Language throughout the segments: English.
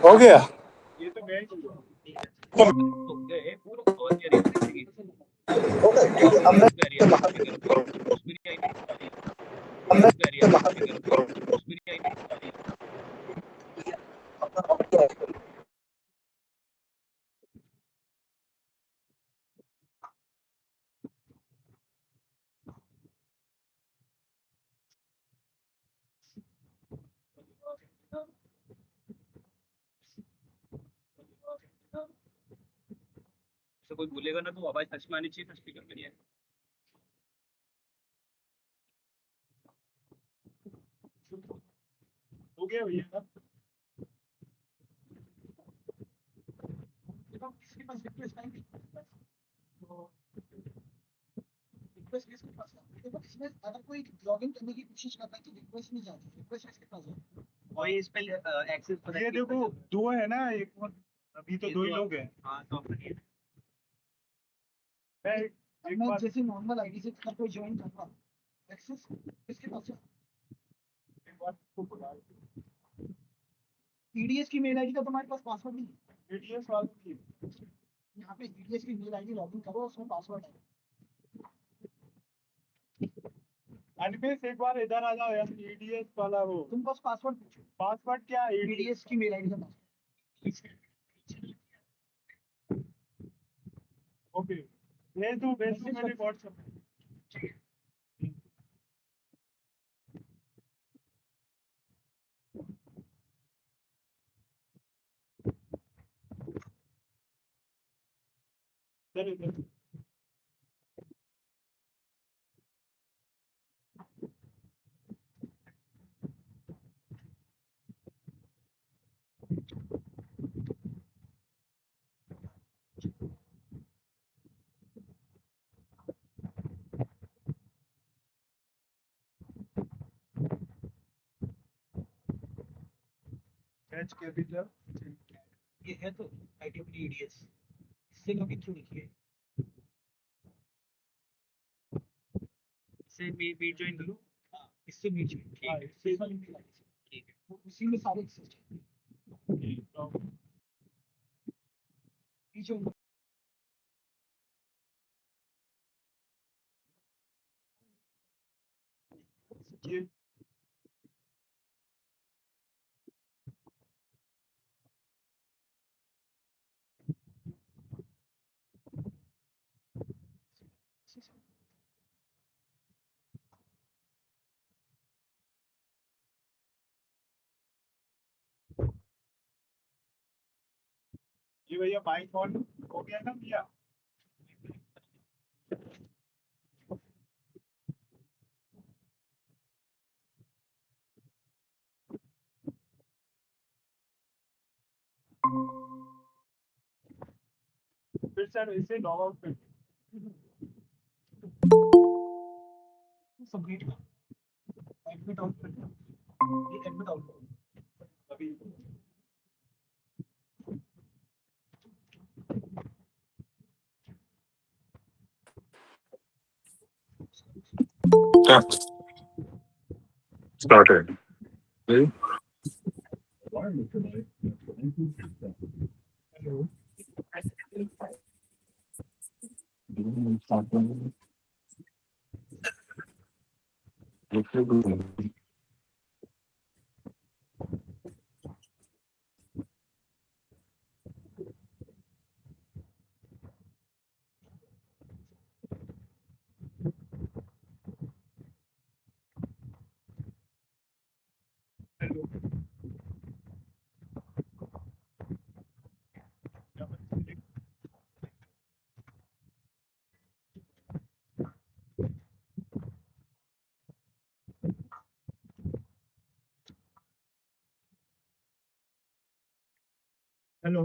हो गया ये तो मैं कोई बोलेगा ना तो आवाज सच में आनी चाहिए, स्पीकर में नहीं है। हो गया भैया। किसके पास रिक्वेस्ट आएंगे तो रिक्वेस्ट किसके पास है? देखो इसमें अगर कोई लॉगिन करने की कोशिश करता है तो रिक्वेस्ट नहीं जाती, रिक्वेस्ट किसके पास है? और इस पे एक्सेस पर ये देखो दो है ना, एक अभी तो दो ही लोग हैं। हां तो मैं जैसे नॉर्मल आईडी से कोई ज्वाइन कर रहा हूं, एक्सेस किसके पास है? एक बार को बुला ईडीएस की मेल आईडी का तुम्हारे पास पासवर्ड नहीं है? ईडीएस वालों की यहाँ पे ईडीएस की मेल आईडी लॉगिन करो, उसमें पासवर्ड है। अनबेस एक बार इधर आ जाओ यार, ईडीएस वाला वो तुम बस पासवर्ड पूछो। पासवर्ड क्या है? ईडीएस की मेल आईडी का पासवर्ड। ओके भेज दो मेरे व्हाट्सएप पे। चलिए एच कैपिटल ये है तो आईटीपी ईडीएस इससे कभी क्यों लिखिए से बीट ज्वाइन करो। हां इससे बीट ज्वाइन ठीक है, इससे वाली भी ठीक है, वो उसी में सारे एक्सेस चाहिए। बीट ज्वाइन ये ये भैया बाइक ऑन हो गया ना भैया? फिर सर इसे लॉग आउट कर सबमिट कर एडमिट आउट कर ये एडमिट आउट अभी Yeah, started. Ready? Hello hello hello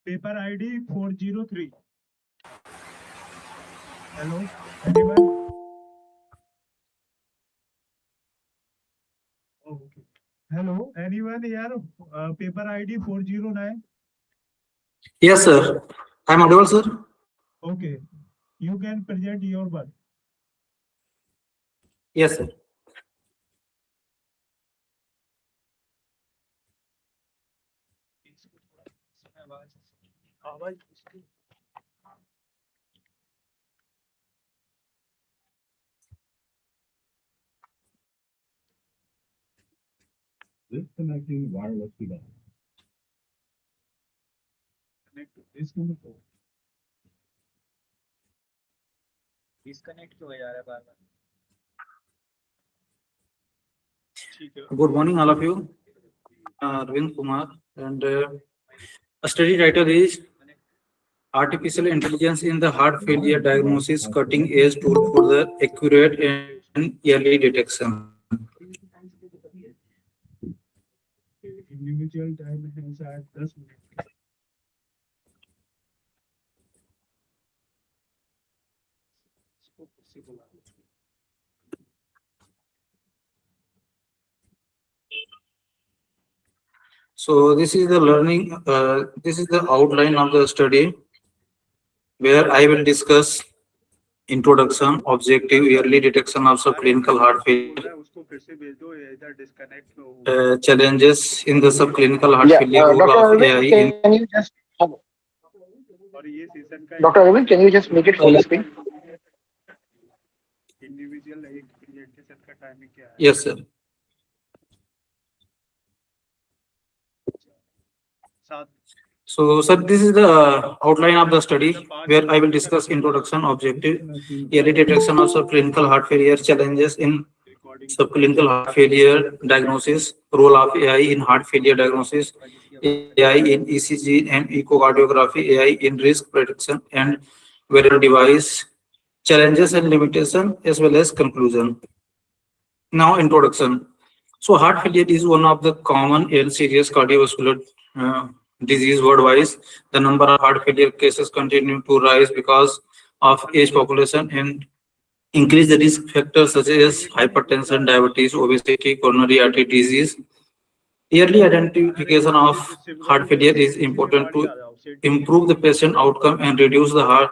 paper ID 403 hello anyone okay hello anyone यार paper ID 409 Yes, sir. I'm audible, sir. Okay you can present your work Yes, sir. आवाज disconnecting wireless device. Connect to this number for disconnect क्यों हो जा रहा है बार बार ठीक है Good morning, all of you. Arvind Kumar, and a study title is Artificial Intelligence in the Heart Failure Diagnosis, Cutting Edge Tool for the Accurate and Early Detection. Individual time है शायद 10 minute So this is the learning, this is the outline of the study where I will discuss introduction, objective, early detection of subclinical heart failure, उसको फिर से भेज दो इधर disconnect challenges in the subclinical heart Yeah, failure, role Dr. of Arvind, AI can in you just और ये season का Dr. Arvind, can you just make it full screen? Individual एक पीरियड के सेट का टाइमिंग क्या है yes sir. सात So, sir, this is the outline of the study where I will discuss introduction, objective, early detection of subclinical heart failure, challenges in subclinical heart failure diagnosis, role of AI in heart failure diagnosis, AI in ECG and echocardiography, AI in risk prediction and wearable device, challenges and limitation, as well as conclusion. Now, introduction. So, heart failure is one of the common and serious cardiovascular disease worldwide. The number of heart failure cases continue to rise because of age population and increase the risk factors such as hypertension, diabetes, obesity, coronary artery disease. Early identification of heart failure is important to improve the patient outcome and reduce the heart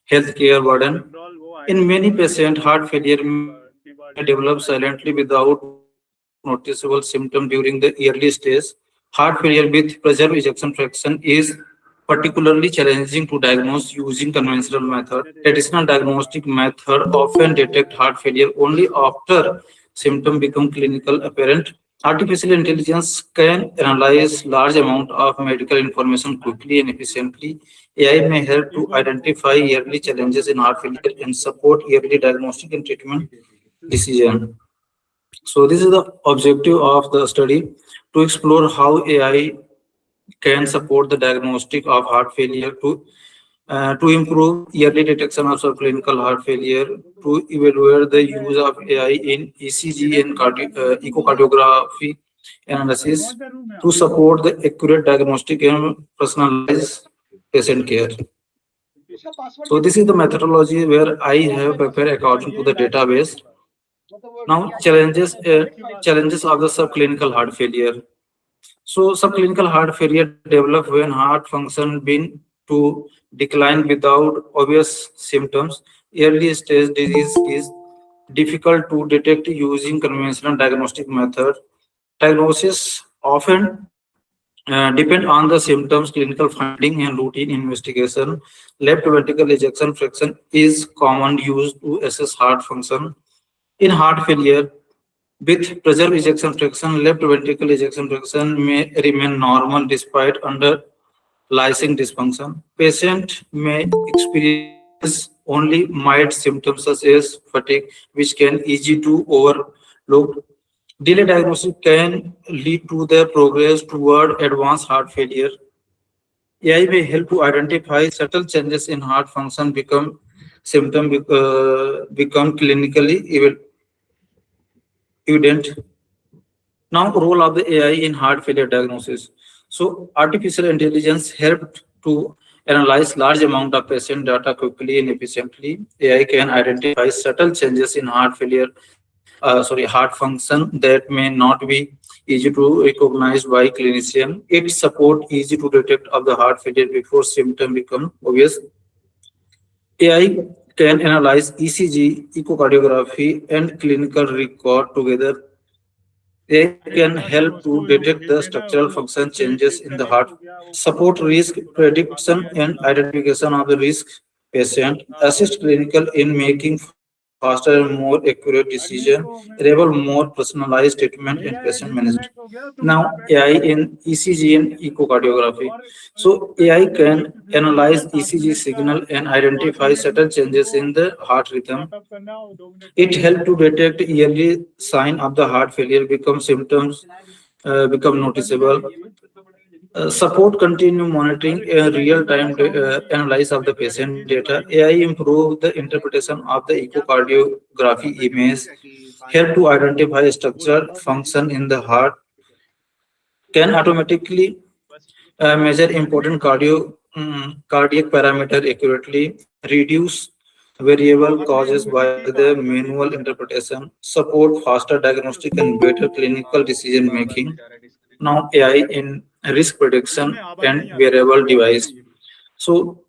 health care burden. In many patients, heart failure may develop silently without noticeable symptom during the early stage. Heart failure with preserved ejection fraction is particularly challenging to diagnose using conventional method. Traditional diagnostic method often detect heart failure only after symptom become clinical apparent. Artificial intelligence can analyze large amount of medical information quickly and efficiently. AI may help to identify early challenges in heart failure and support early diagnostic and treatment decision. So this is the objective of the study to explore how AI can support the diagnostic of heart failure to improve early detection of subclinical heart failure, to evaluate the use of AI in ECG and echocardiography analysis, to support the accurate diagnostic and personalized patient care. So this is the methodology where I have prepared according to the database. Now challenges of the subclinical heart failure. So subclinical heart failure develop when heart function begin to decline without obvious symptoms. Early stage disease is difficult to detect using conventional diagnostic method. Diagnosis often depend on the symptoms, clinical finding, and routine investigation. Left ventricle ejection fraction is common used to assess heart function. In heart failure, with preserved ejection fraction, left ventricle ejection fraction may remain normal despite underlying dysfunction. Patient may experience only mild symptoms such as fatigue, which can easy to overlook. Delayed diagnosis can lead to the progress toward advanced heart failure. AI may help to identify subtle changes in heart function become clinically evident. Now, role of the AI in heart failure diagnosis. So, artificial intelligence helped to analyze large amount of patient data quickly and efficiently. AI can identify subtle changes in heart function that may not be easy to recognize by clinician. It support easy to detect of the heart failure before symptom become obvious. AI can analyze ECG, echocardiography, and clinical record together. AI can help to detect the structural function changes in the heart, support risk prediction and identification of the risk patient, assist clinical in making faster and more accurate decision, enable more personalized treatment and patient management. Now, AI in ECG and echocardiography. So, AI can analyze ECG signal and identify subtle changes in the heart rhythm. It helps to detect early sign of the heart failure become symptoms become noticeable. Support continue monitoring real-time analysis of the patient data. AI improve the interpretation of the echocardiography image, help to identify structural function in the heart, can automatically measure important cardiac parameter accurately, reduce variable causes by the manual interpretation, support faster diagnostic and better clinical decision making. Now AI in risk prediction and wearable device. So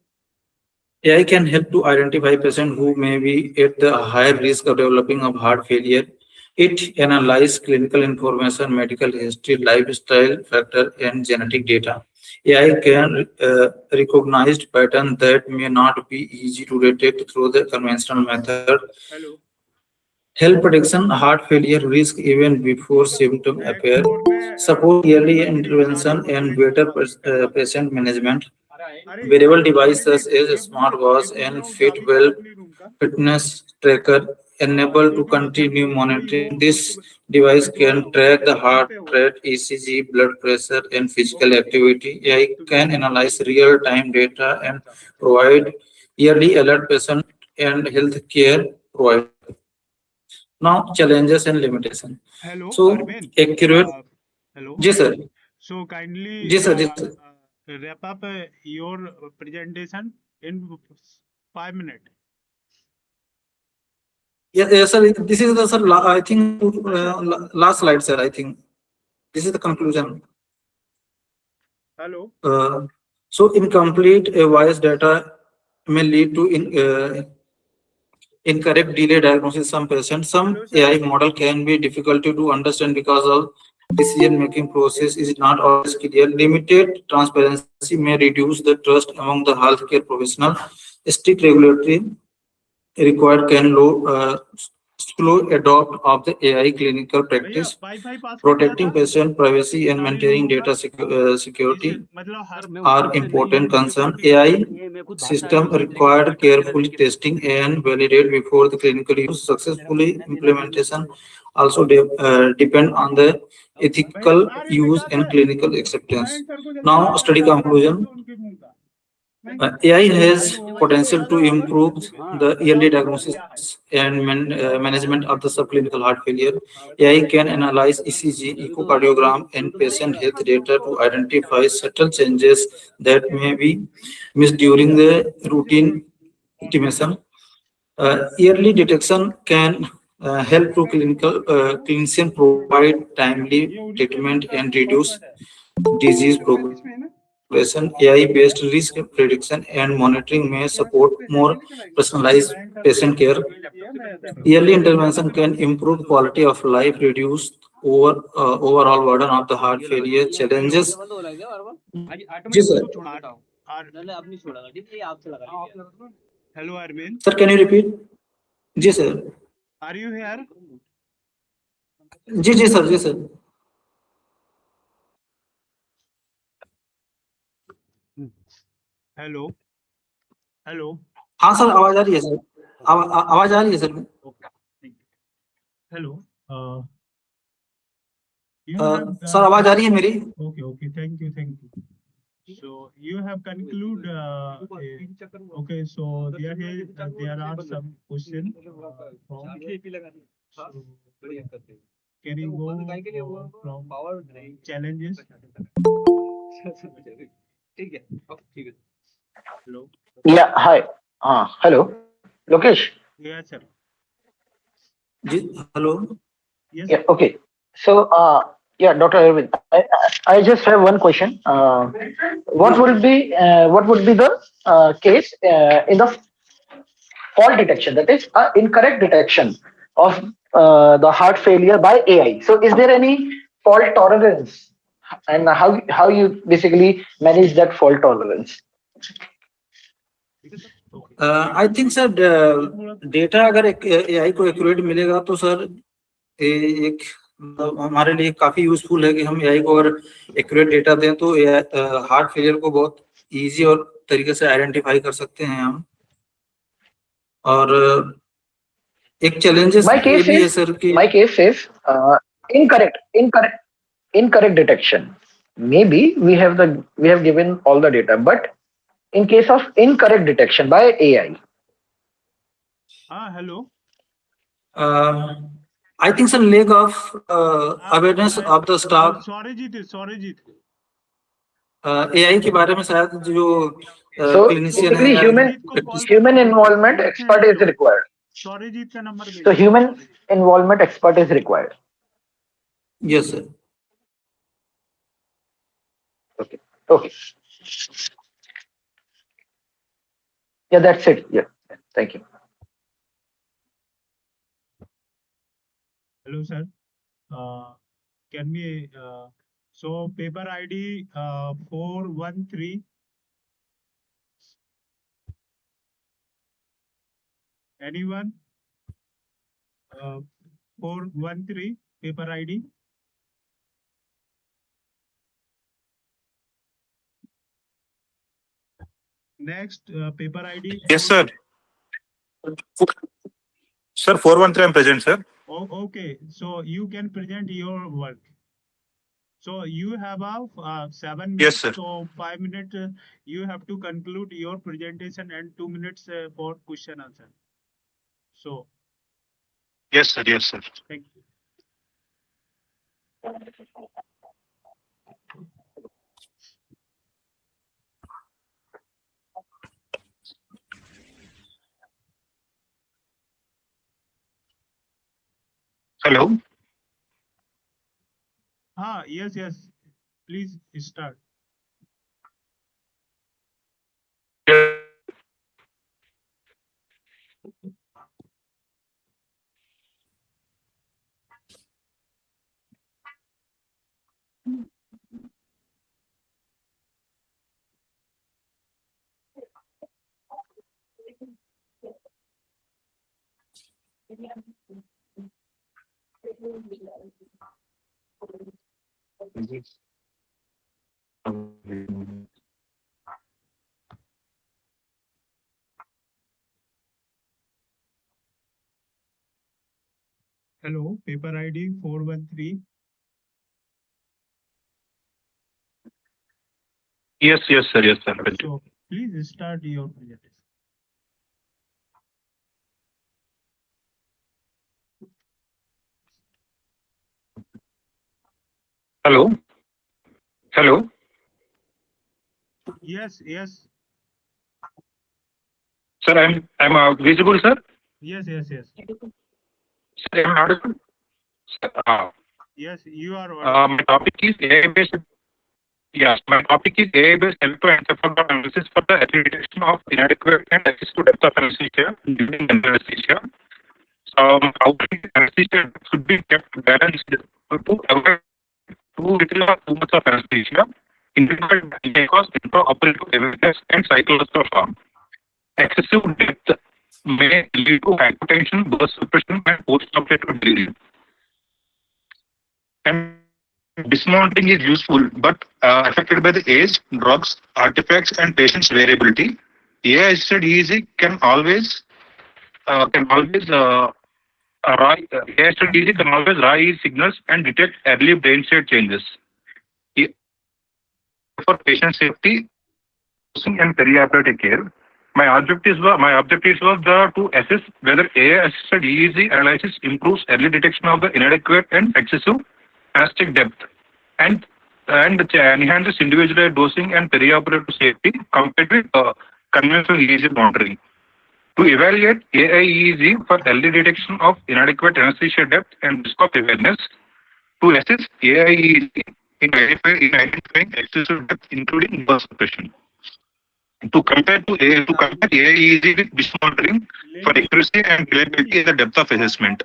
AI can help to identify patients who may be at the higher risk of developing of heart failure. It analyzes clinical information, medical history, lifestyle factor, and genetic data. AI can recognize patterns that may not be easy to detect through the conventional method. Help prediction heart failure risk even before symptoms appear. Support early intervention and better patient management. Wearable devices such as smartwatch and Fitbelt fitness tracker enable to continue monitoring. This device can track the heart rate, ECG, blood pressure, and physical activity. AI can analyze real-time data and provide yearly alert patient and healthcare provider. Now, challenges and limitation. Hello, So, Arvind. accurate. Hello. Yes, sir. So kindly Yes, sir. Yes, sir. wrap up your presentation in 5 minutes. Yes, sir. This is the sir. I think last slide, sir. I think this is the conclusion. Hello. So, incomplete voice data may lead to incorrect delay diagnosis some patients. Some Hello, sir. AI model can be difficult to understand because of decision making process is not always clear. Limited transparency may reduce the trust among the healthcare professional. Strict regulatory required can slow adopt of the AI clinical भैया practice. Wifi password क्या Protecting था patient privacy and सारे maintaining लोगों का data इसे security मतलब हर are important concern. AI system required carefully testing and validate before the clinical use. Successfully implementation also depend on the भैया ethical सारे use बेकार and है clinical acceptance. मयंक सर को जल्दी Now, बुलाओ study यार conclusion. उनके मुंह का AI has potential to हाँ improve the early diagnosis and management of the subclinical heart failure. AI can analyze ECG, echocardiogram, and patient health data to identify subtle changes that may be missed during the routine estimation. Early detection can help to clinician provide timely ये उन्हीं के treatment मुंह का and reduce password है disease पैंतीस में है ना progression. AI-based risk prediction and monitoring may support more personalized Mayank sir patient care. Early intervention can improve quality of life, reduce overall burden of the heart failure challenges. Yes, sir. Hello Arvind Sir, can you repeat? Yes, sir. Are you here जी sir. जी sir. Hello hello हाँ sir, आवाज आ रही है sir. आवाज आ रही है सर. हेलो सर आवाज आ रही है मेरी. okay thank you so you have conclude okay so there are some questions from so can you go from challenges hello Yeah, hi. Hello. Lokesh. yes sir जी hello. yes Yeah, okay. So, yeah, Dr. Arvind, I just have one question. What would be the case in the fault detection? That is, incorrect detection of the heart failure by AI. So, is there any fault tolerance, and how you basically manage that fault tolerance? I think sir data अगर AI को accurate मिलेगा तो sir एक हमारे लिए काफी useful है कि हम एआई को अगर एक्यूरेट डेटा दें तो हार्ट फेलियर को बहुत इजी और तरीके से आइडेंटिफाई कर सकते हैं हम। और एक चैलेंजेस ये भी है सर कि my case is incorrect detection. Maybe we have given all the data, but in case of incorrect detection by AI. Hello. I think some lack of awareness of the staff Swarijit. AI के बारे में शायद जो So clinician basically है human involvement expert is required. Swarijit का number भेजो। So human involvement expert is required. yes sir. Okay. Yeah, that's it. Yeah, thank you. Hello sir. Can we so paper ID 413. Anyone? 413 paper ID. Next paper ID. Yes, sir. Sir, 413 I'm present, sir. Oh, okay. So you can present your work. So you have 7 minutes. Yes, sir. So 5 minutes you have to conclude your presentation and 2 minutes for question answer. So. Yes, sir. Yes, sir. Thank you. Hello. Yes. Please start. Hello, paper ID 413. Yes, sir. Yes, sir. So please start your presentation. Hello. Hello. Yes. Sir, I'm visible, sir. Yes. Sir, I'm audible. Sir, Yes, you are. my topic is AI-based. Yes, my topic is AI-based electroencephalogram analysis for the early detection of inadequate and excessive depth of anesthesia during general anesthesia. How anesthesia should be kept balanced to avoid too little or too much of anesthesia, individual cause intraoperative awareness and psychological harm. Excessive depth may lead to hypotension, burst suppression, and post-operative delirium. And dismounting is useful, but affected by the age, drugs, artifacts, and patient's variability. AI-assisted EEG can always AI-assisted EEG can always raise signals and detect early brain state changes. For patient safety and perioperative care, my objectives were to assess whether AI-assisted EEG analysis improves early detection of the inadequate and excessive anesthetic depth and enhances individualized dosing and perioperative safety compared with conventional EEG monitoring. To evaluate AI-EEG for early detection of inadequate anesthesia depth and risk of awareness, to assess AI-EEG in identifying excessive depth, including burst suppression. To compare AI-EEG with dish monitoring for accuracy and reliability in the depth of assessment.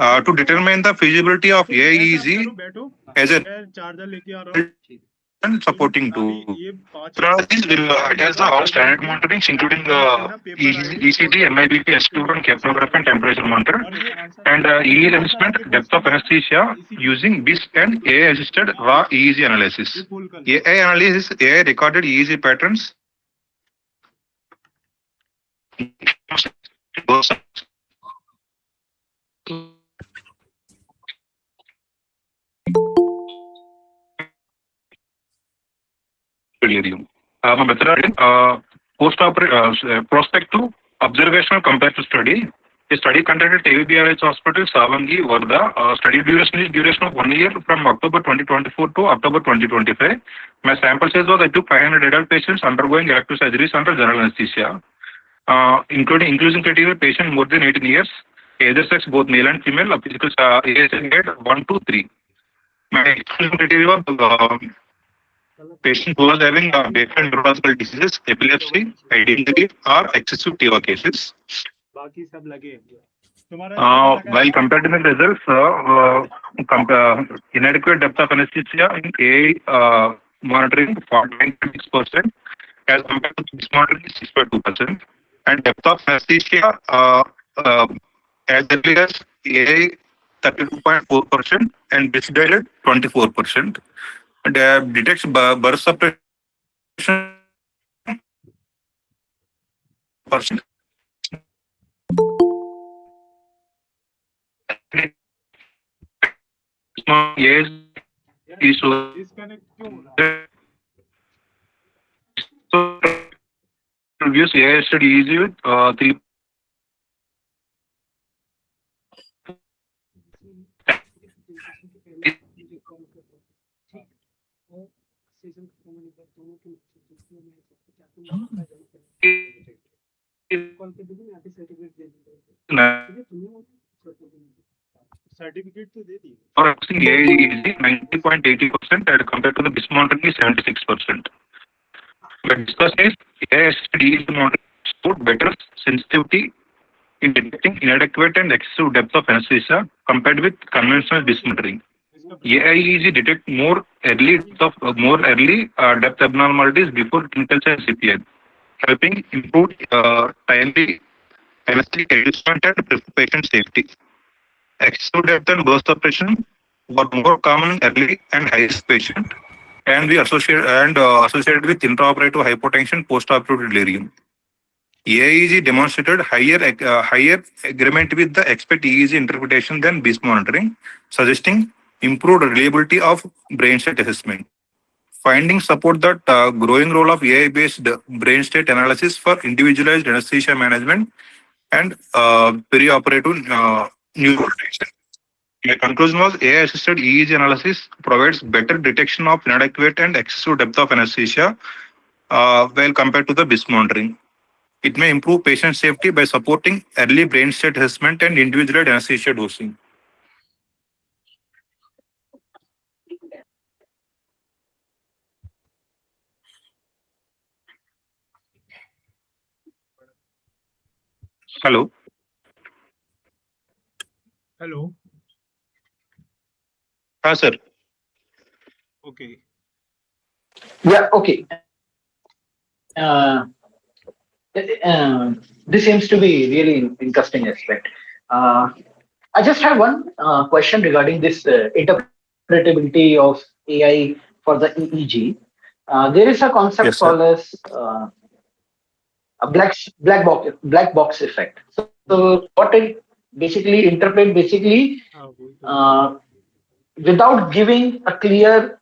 To determine the feasibility of AEEG बैठो as a मैं charger लेके आ रहा हूँ and supporting अभी tool. ये 5 This will attach the all standard monitoring, including ECG, MIBP, S2, capnography, and temperature monitor, and EEG assessment, depth of anesthesia using BIS and AI-assisted raw EEG analysis. AI analysis, AI recorded EEG patterns. Delirium. My method prospective observational comparative study. A study conducted at AVBRH Hospital, Savangi, Varda. Study duration of 1 year from October 2024 to October 2025. My sample size was I took 500 adult patients undergoing elective surgeries under general anesthesia, including criteria patient more than 18 years, either sex, both male and female, physical age grade 1 to 3. My exclusion criteria was patient who was having different neurological diseases, epilepsy, identity, or excessive TIVA cases. बाकी सब लगे While comparing the results, inadequate depth of anesthesia in AI monitoring 49.6% as compared to this monitoring 6.2%, and depth of anesthesia as early as AI 32.4% and BIS guided 24%. And detects burst suppression percent. Yes, is disconnect क्यों हो रहा है so reviews AI study easy with 3. Certificate तो दे दी Or using AI easy 90.80% and compared to the BIS monitoring is 76%. But discuss is AI assisted easy monitoring support better sensitivity in detecting inadequate and excessive depth of anesthesia compared with conventional BIS monitoring. AIEG detect more early depth abnormalities before clinical signs appear, helping improve timely anesthetic adjustment and patient safety. Excessive depth and burst suppression were more common in early and high risk patient, and we associated with intraoperative hypotension, postoperative delirium. AIEG demonstrated higher agreement with the expect EEG interpretation than BIS monitoring, suggesting improved reliability of brain state assessment. Findings support that growing role of AI-based brain state analysis for individualized anesthesia management and perioperative neuroprotection. My conclusion was AI-assisted EEG analysis provides better detection of inadequate and excessive depth of anesthesia while compared to the BIS monitoring. It may improve patient safety by supporting early brain state assessment and individualized anesthesia dosing. Hello. Hello Sir. Okay Yeah, okay. This seems to be really interesting aspect. Uh, I just have one question regarding this interpretability of AI for the EEG. There is a concept Yes, sir. called as a black box effect. So what it basically interpret uh, without giving a clear,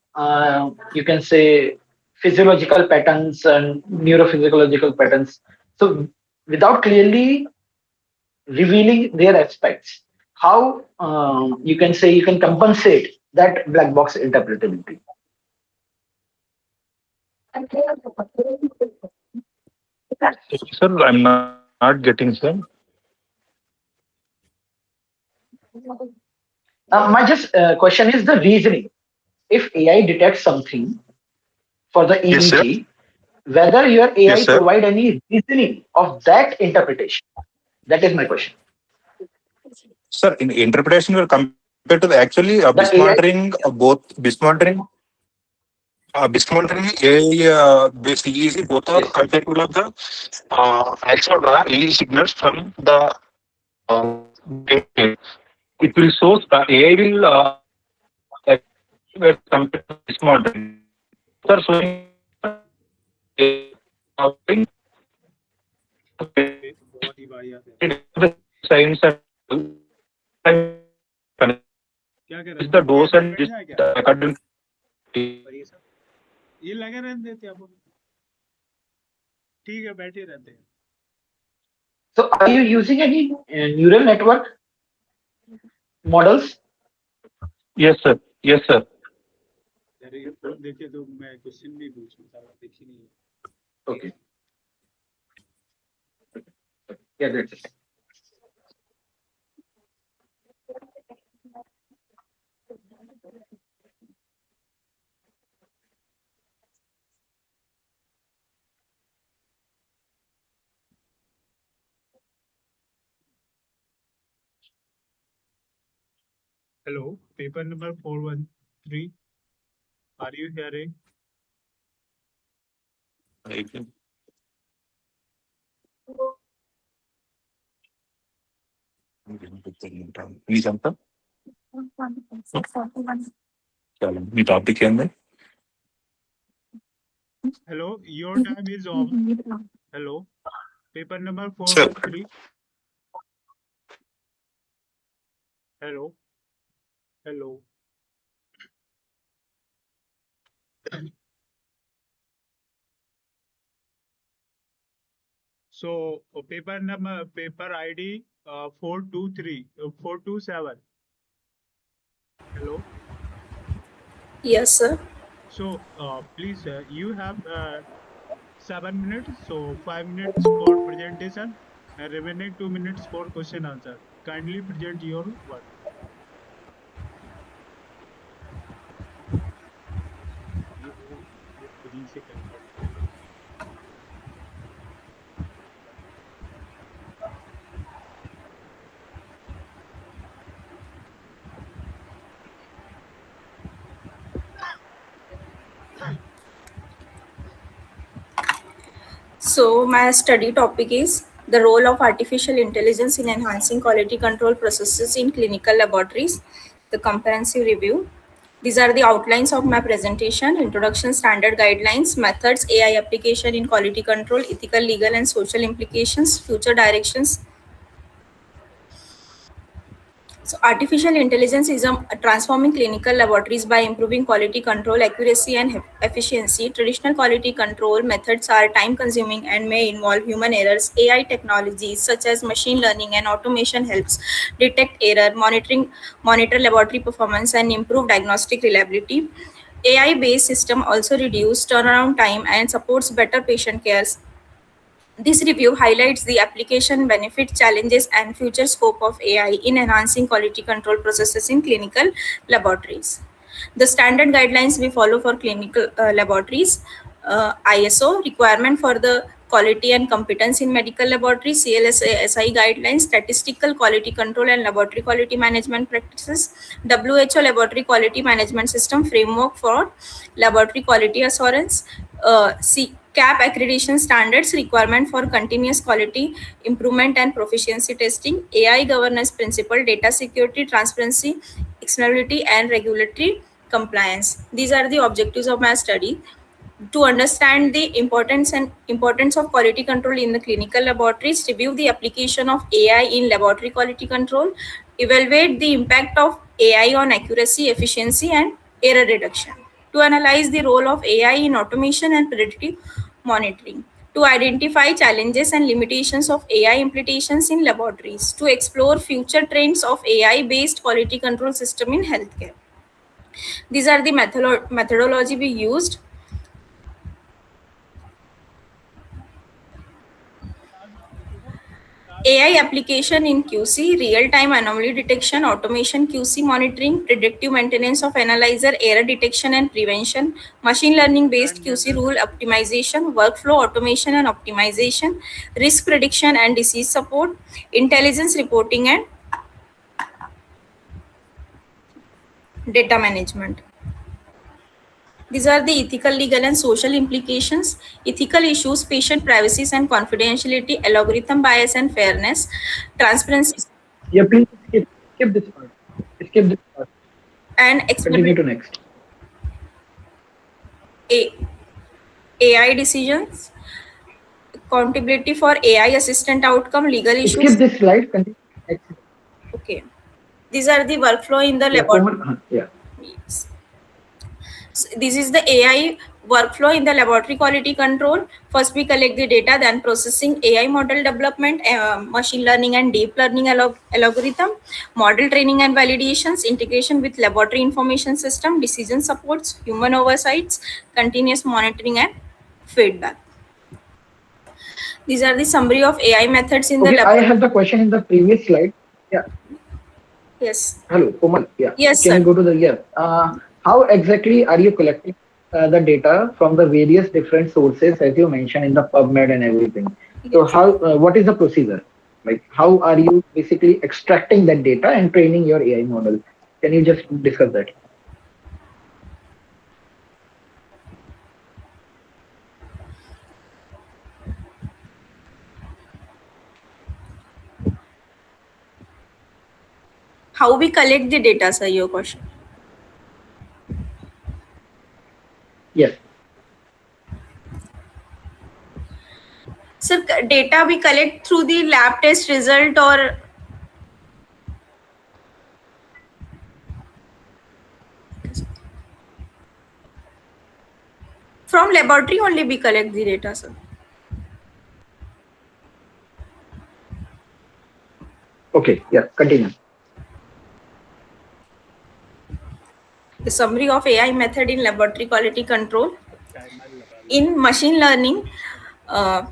you can say, physiological patterns and neurophysiological patterns. So without clearly revealing their aspects, how you can say you can compensate that black box interpretability. Sir, I'm not getting, sir. My just question is the reasoning. If AI detects something for the Yes, sir. EEG, whether your Yes, AI sir. provide any reasoning of that interpretation. That is my question. Sir, in interpretation, we are compared to the actually BIS The AI. monitoring, both BIS monitoring, AI based EEC, both are Yes. capable of the actual raw EEC signals from the it will source AI will where compared to BIS monitoring. Both are showing बहुत ही बढ़िया थे। the signs and क्या कह रहे is the dose and बैठ जाए क्या according और ये सब ये लगे रहने देते आप ठीक है बैठे रहते हैं So are you using any neural network models? yes sir, yes sir. अरे देखिए तो मैं क्वेश्चन भी पूछूं सारा देखी नहीं Okay. Yeah, that's it. Hello, paper number 413. Are you hearing? మీదంతా చాలా మీ టాపిక్ ఏంది Hello, your time is over. Hello, paper number Sir. 413. Hello, hello. So paper ID 423 427. Hello. Yes, sir. So please you have 7 minutes. So 5 minutes for presentation and remaining 2 minutes for question answer. Kindly present your work. ये खुद ही से करना है। So my study topic is the role of artificial intelligence in enhancing quality control processes in clinical laboratories, the comprehensive review. These are the outlines of my presentation: introduction, standard guidelines, methods, AI application in quality control, ethical, legal, and social implications, future directions. So artificial intelligence is transforming clinical laboratories by improving quality control, accuracy, and efficiency. Traditional quality control methods are time consuming and may involve human errors. AI technologies such as machine learning and automation helps detect error, monitor laboratory performance, and improve diagnostic reliability. AI-based system also reduce turnaround time and supports better patient care. This review highlights the application benefits, challenges, and future scope of AI in enhancing quality control processes in clinical laboratories. The standard guidelines we follow for clinical laboratories: ISO requirement for the quality and competence in medical laboratories, CLSI guidelines, statistical quality control and laboratory quality management practices, WHO laboratory quality management system framework for laboratory quality assurance, CAP accreditation standards requirement for continuous quality improvement and proficiency testing, AI governance principle, data security, transparency, externality, and regulatory compliance. These are the objectives of my study. To understand the importance of quality control in the clinical laboratories, review the application of AI in laboratory quality control, evaluate the impact of AI on accuracy, efficiency, and error reduction. To analyze the role of AI in automation and predictive monitoring, to identify challenges and limitations of AI implementations in laboratories, to explore future trends of AI-based quality control system in healthcare. These are the methodology we used. AI application in QC, real-time anomaly detection, automation QC monitoring, predictive maintenance of analyzer, error detection and prevention, machine learning-based QC rule optimization, workflow automation and optimization, risk prediction and disease support, intelligence reporting and Data management. These are the ethical, legal, and social implications. Ethical issues: patient privacy and confidentiality, algorithm bias and fairness, transparency, Yeah, please skip this part. Skip this part. and Continue exploitation. to next. AI decisions, accountability for AI assistant outcome, legal Skip issues. this slide. Continue to next. Okay. These are the workflow in the Yeah, laboratory. Komal. Yeah. So this is the AI workflow in the laboratory quality control. First, we collect the data, then processing, AI model development, machine learning and deep learning algorithm, model training and validations, integration with laboratory information system, decision supports, human oversights, continuous monitoring and feedback. These are the summary of AI methods in the Okay, I laboratory. have the question in the previous slide. Yeah. Yes. Hello, Komal. Yeah. Yes, Can sir. you go to the yeah? How exactly are you collecting the data from the various different sources as you mentioned in the PubMed and everything? So Yes. how what is the procedure? Like how are you basically extracting that data and training your AI model? Can you just discuss that? How we collect the data, sir? Your question. Yes. Sir, data we collect through the lab test result or from laboratory only we collect the data, sir. Okay. Yeah. Continue. The summary of AI method in laboratory quality control. In machine learning, uh,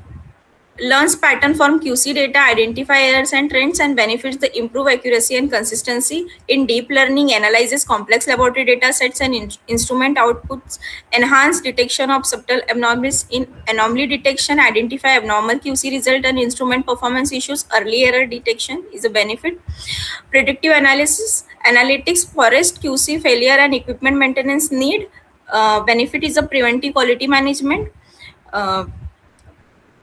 learns pattern from QC data, identify errors and trends, and benefits the improve accuracy and consistency. In deep learning, analyzes complex laboratory data sets and instrument outputs, enhance detection of subtle anomalies. In anomaly detection, identify abnormal QC result and instrument performance issues. Early error detection is a benefit. Predictive analysis, analytics, forest QC failure and equipment maintenance need. Benefit is a preventive quality management. Uh,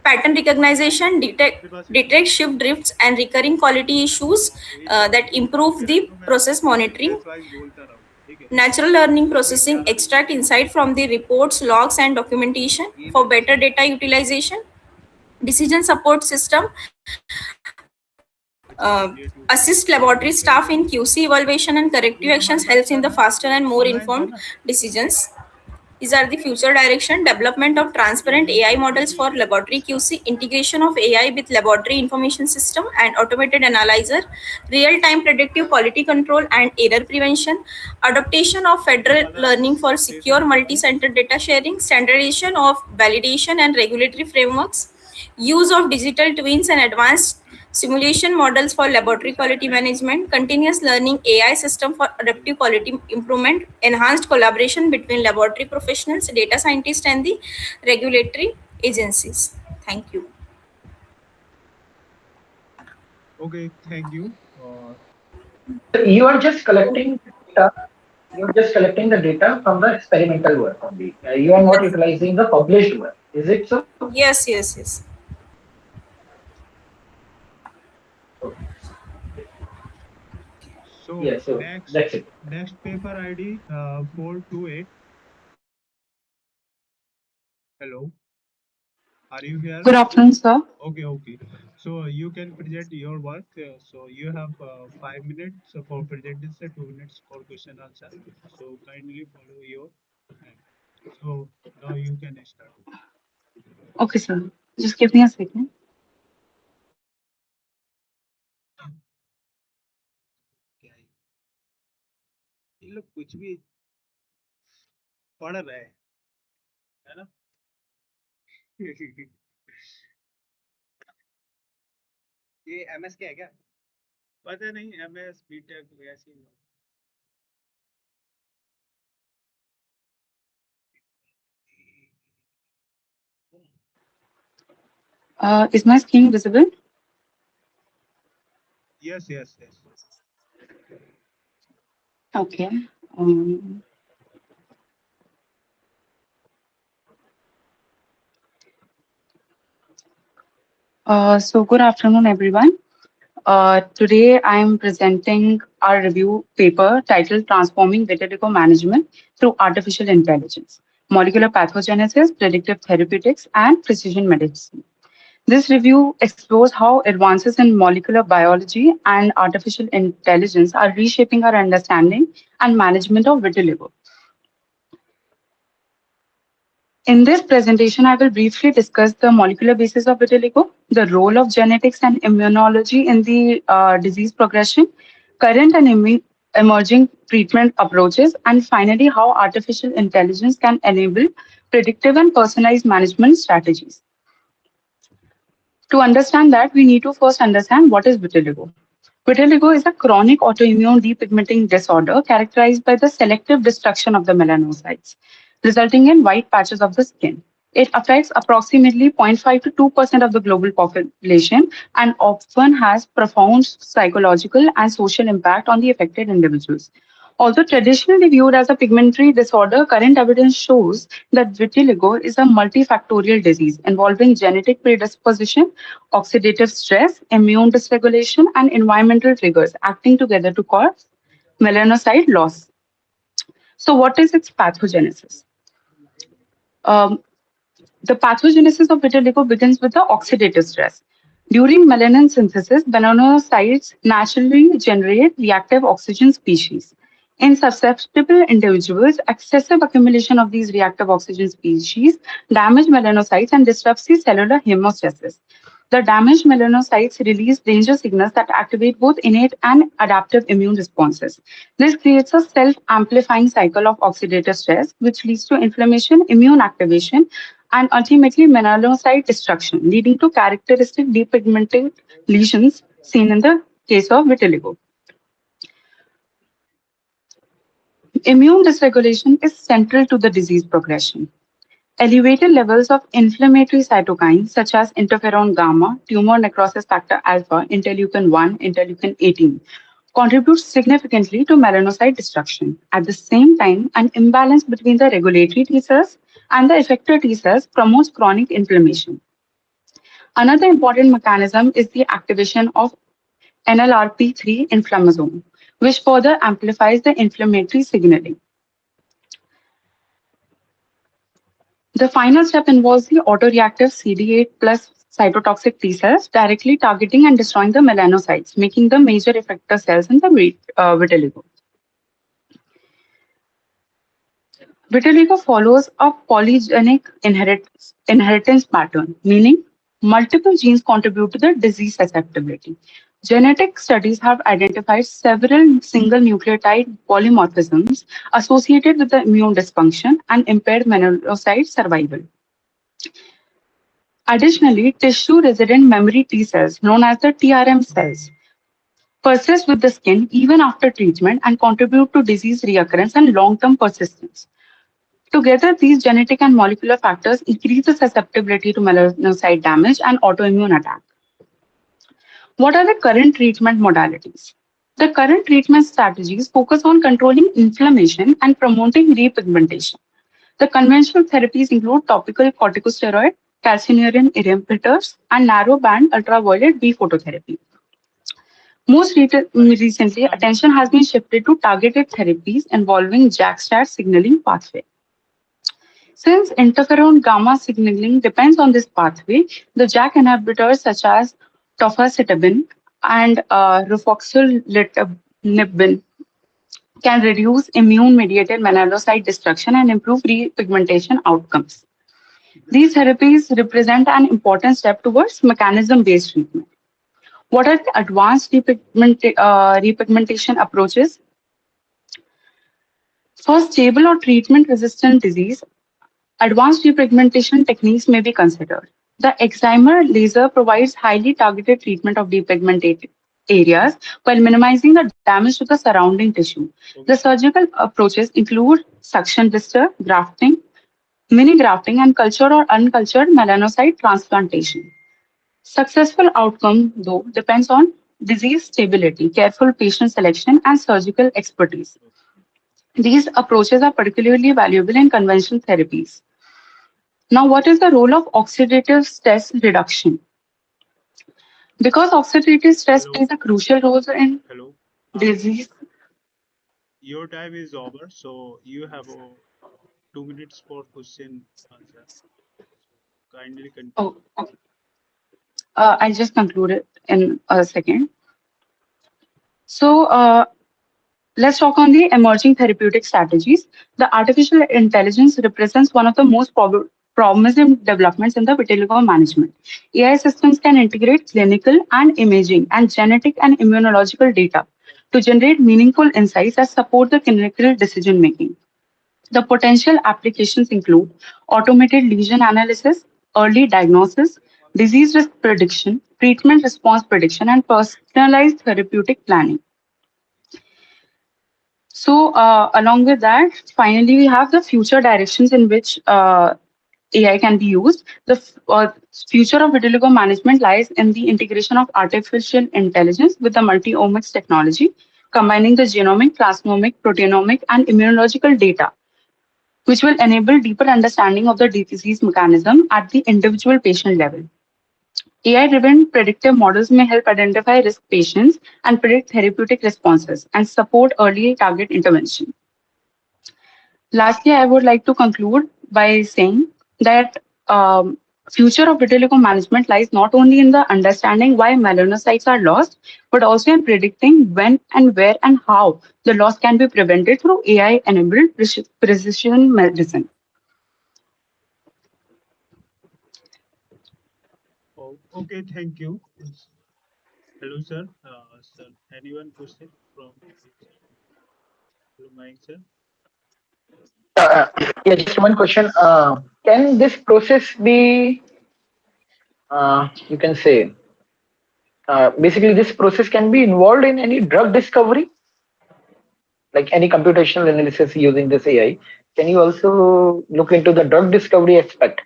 Pattern recognition, detect shift drifts and recurring quality issues that improve the process monitoring. Natural learning processing, extract insight from the reports, logs and documentation for better data utilization. Decision support system, assist laboratory staff in QC evaluation and corrective actions, helps in the faster and more informed decisions. These are the future direction: development of transparent AI models for laboratory QC, integration of AI with laboratory information system and automated analyzer, real-time predictive quality control and error prevention, adaptation of federal learning for secure multi-center data sharing, standardization of validation and regulatory frameworks, use of digital twins and advanced simulation models for laboratory quality management, continuous learning AI system for adaptive quality improvement, enhanced collaboration between laboratory professionals, data scientists, and the regulatory agencies. Thank you. Okay, thank you. You are just collecting data. You're just collecting the data from the experimental work only. You are not utilizing the published work. Is it so? Yes, yes, yes. So Yeah. So next that's it. next paper ID 428. Hello, are you here? Good afternoon, sir. Okay, okay. So you can present your work. So you have 5 minutes for presentation, 2 minutes for question answer. So kindly follow your time. So now you can start. Okay, sir. Just give me a second. क्या है? ये लोग कुछ भी पढ़ रहे हैं, है ना? ये एमएस क्या है क्या? पता नहीं, एमएस बीटेक ऐसे ही। Is my screen visible? Yes, yes, yes. Okay. Um, so good afternoon, everyone. Today I am presenting our review paper titled Transforming Vitiligo Management Through Artificial Intelligence, Molecular Pathogenesis, Predictive Therapeutics, and Precision Medicine. This review explores how advances in molecular biology and artificial intelligence are reshaping our understanding and management of vitiligo. In this presentation, I will briefly discuss the molecular basis of vitiligo, the role of genetics and immunology in the disease progression, current and emerging treatment approaches, and finally, how artificial intelligence can enable predictive and personalized management strategies. To understand that, we need to first understand what is vitiligo. Vitiligo is a chronic autoimmune depigmenting disorder characterized by the selective destruction of the melanocytes, resulting in white patches of the skin. It affects approximately 0.5 to 2% of the global population and often has profound psychological and social impact on the affected individuals. Although traditionally viewed as a pigmentary disorder, current evidence shows that vitiligo is a multifactorial disease involving genetic predisposition, oxidative stress, immune dysregulation, and environmental triggers acting together to cause melanocyte loss. So, what is its pathogenesis? Um, the pathogenesis of vitiligo begins with the oxidative stress. During melanin synthesis, melanocytes naturally generate reactive oxygen species. In susceptible individuals, excessive accumulation of these reactive oxygen species damage melanocytes and disrupts the cellular hemostasis. The damaged melanocytes release danger signals that activate both innate and adaptive immune responses. This creates a self-amplifying cycle of oxidative stress, which leads to inflammation, immune activation, and ultimately melanocyte destruction, leading to characteristic depigmented lesions seen in the case of vitiligo. Immune dysregulation is central to the disease progression. Elevated levels of inflammatory cytokines such as interferon gamma, tumor necrosis factor alpha, interleukin 1, interleukin 18 contribute significantly to melanocyte destruction. At the same time, an imbalance between the regulatory T cells and the effector T cells promotes chronic inflammation. Another important mechanism is the activation of NLRP3 inflammasome, which further amplifies the inflammatory signaling. The final step involves the autoreactive CD8 plus cytotoxic T cells directly targeting and destroying the melanocytes, making the major effector cells in the vitiligo. Vitiligo follows a polygenic inheritance pattern, meaning multiple genes contribute to the disease susceptibility. Genetic studies have identified several single nucleotide polymorphisms associated with the immune dysfunction and impaired melanocyte survival. Additionally, tissue-resident memory T cells, known as the TRM cells, persist with the skin even after treatment and contribute to disease reoccurrence and long-term persistence. Together, these genetic and molecular factors increase the susceptibility to melanocyte damage and autoimmune attack. What are the current treatment modalities? The current treatment strategies focus on controlling inflammation and promoting repigmentation. The conventional therapies include topical corticosteroid, calcineurin inhibitors, and narrow-band ultraviolet B phototherapy. Most recently, attention has been shifted to targeted therapies involving JAK-STAT signaling pathway. Since interferon gamma signaling depends on this pathway, the JAK inhibitors such as tofacitabine and ruxolitinib can reduce immune-mediated melanocyte destruction and improve repigmentation outcomes. These therapies represent an important step towards mechanism-based treatment. What are the advanced repigmentation approaches? For stable or treatment-resistant disease, advanced repigmentation techniques may be considered. The excimer laser provides highly targeted treatment of depigmented areas while minimizing the damage to the surrounding tissue. The surgical approaches include suction blister, grafting, mini grafting, and cultured or uncultured melanocyte transplantation. Successful outcome, though, depends on disease stability, careful patient selection, and surgical expertise. These approaches are particularly valuable in conventional therapies. Now, what is the role of oxidative stress reduction? Because oxidative stress Hello, plays a crucial role in hello. disease. Your time is over, so you have 2 minutes for question answer. Kindly continue. Oh, okay. I'll just conclude it in a second. So, let's talk on the emerging therapeutic strategies. The artificial intelligence represents one of the most promising developments in the vitiligo management. AI systems can integrate clinical and imaging and genetic and immunological data to generate meaningful insights that support the clinical decision making. The potential applications include automated lesion analysis, early diagnosis, disease risk prediction, treatment response prediction, and personalized therapeutic planning. So, along with that, finally, we have the future directions in which AI can be used. The future of vitiligo management lies in the integration of artificial intelligence with the multi-omics technology, combining the genomic, plasmomic, proteomic, and immunological data, which will enable deeper understanding of the disease mechanism at the individual patient level. AI-driven predictive models may help identify risk patients and predict therapeutic responses and support early target intervention. Lastly, I would like to conclude by saying that future of vitiligo management lies not only in the understanding why melanocytes are lost, but also in predicting when and where and how the loss can be prevented through AI-enabled precision medicine. Oh, okay, thank you. Hello, sir. Sir, anyone question from Mayank, sir? Uh, yeah, just one question. Can this process be, you can say, basically, this process can be involved in any drug discovery, like any computational analysis using this AI? Can you also look into the drug discovery aspect,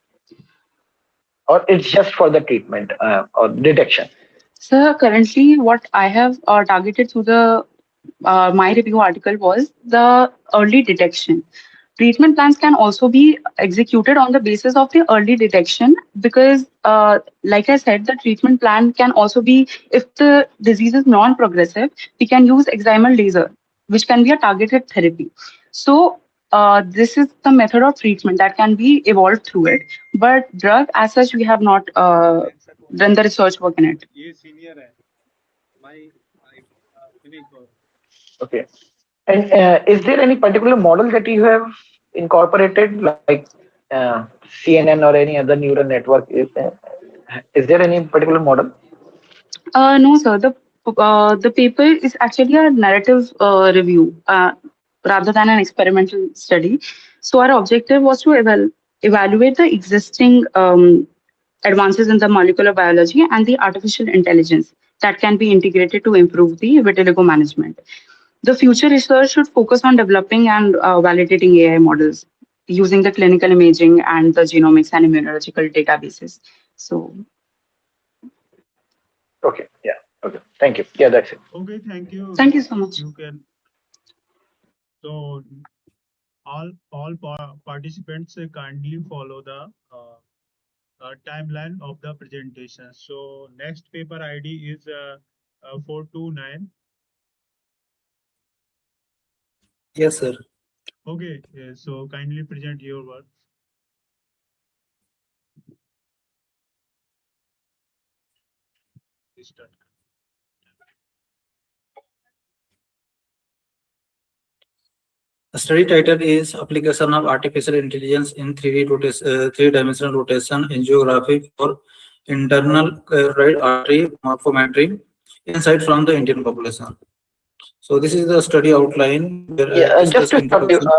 or it's just for the treatment or detection? So currently, what I have targeted through the my review article was the early detection. Treatment plans can also be executed on the basis of the early detection because, like I said, the treatment plan can also be, if the disease is non-progressive, we can use excimer laser, which can be a targeted therapy. So this is the method of treatment that can be evolved through it. But drug, as such, we have not done the research work in it. ये senior है. My Vinay Gaur. Okay. And is there any particular model that you have incorporated, like CNN or any other neural network? Is there any particular model? No, sir. The paper is actually a narrative review rather than an experimental study. So our objective was to evaluate the existing advances in the molecular biology and the artificial intelligence that can be integrated to improve the vitiligo management. The future research should focus on developing and validating AI models using the clinical imaging and the genomics and immunological databases. So, Okay. Yeah. Okay. Thank you. Yeah, that's it. Okay, thank you. thank you so much. You can. So all participants kindly follow the timeline of the presentation. So next paper ID is 429. Yes, sir. Okay, so kindly present your work. Start. The study title is Application of Artificial Intelligence in 3D rotation angiography for internal carotid artery morphometry, insight from the Indian population. So this is the study outline where I Yeah, have just discussed to stop you. introduction.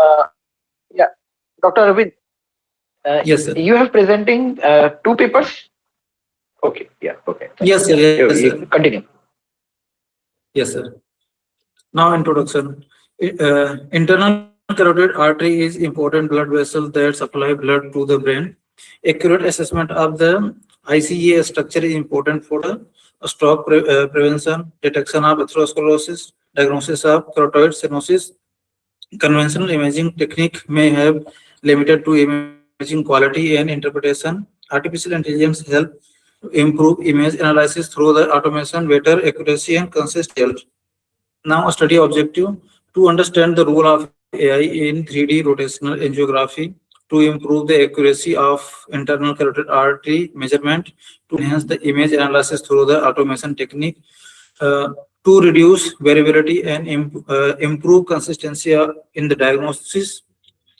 Yeah, Dr. Arvind, Yes, sir. you have presenting two papers. Okay. Yeah. Okay. Thank Yes, you. sir. Yeah. Yes, You sir. continue. Yes, sir. Now introduction. Internal carotid artery is important blood vessel that supply blood to the brain. Accurate assessment of the ICA structure is important for the stroke prevention, detection of atherosclerosis, diagnosis of carotid stenosis, Conventional imaging technique may have limited to imaging quality and interpretation. Artificial intelligence help improve image analysis through the automation, better accuracy, and consistent result. Now, a study objective to understand the role of AI in 3D rotational angiography to improve the accuracy of internal carotid artery measurement, to enhance the image analysis through the automation technique, uh, to reduce variability and improve consistency in the diagnosis,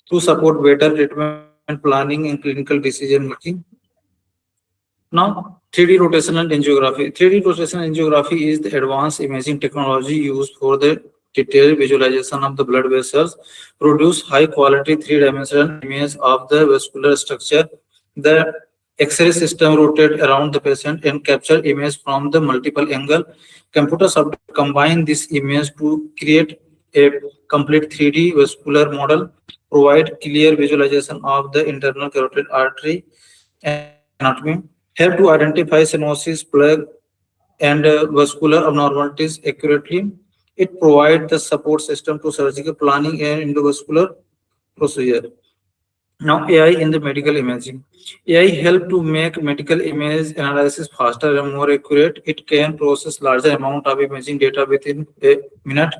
to support better treatment planning and clinical decision making. Now, 3D rotational angiography. 3D rotational angiography is the advanced imaging technology used for the detailed visualization of the blood vessels, produce high quality three-dimensional image of the vascular structure. The X-ray system rotate around the patient and capture image from the multiple angle. Computer software combine this image to create a complete 3D vascular model, provide clear visualization of the internal carotid artery and anatomy, help to identify stenosis, plaque, and vascular abnormalities accurately. It provides the support system to surgical planning and endovascular procedure. Now, AI in the medical imaging. AI help to make medical image analysis faster and more accurate. It can process larger amount of imaging data within a minute.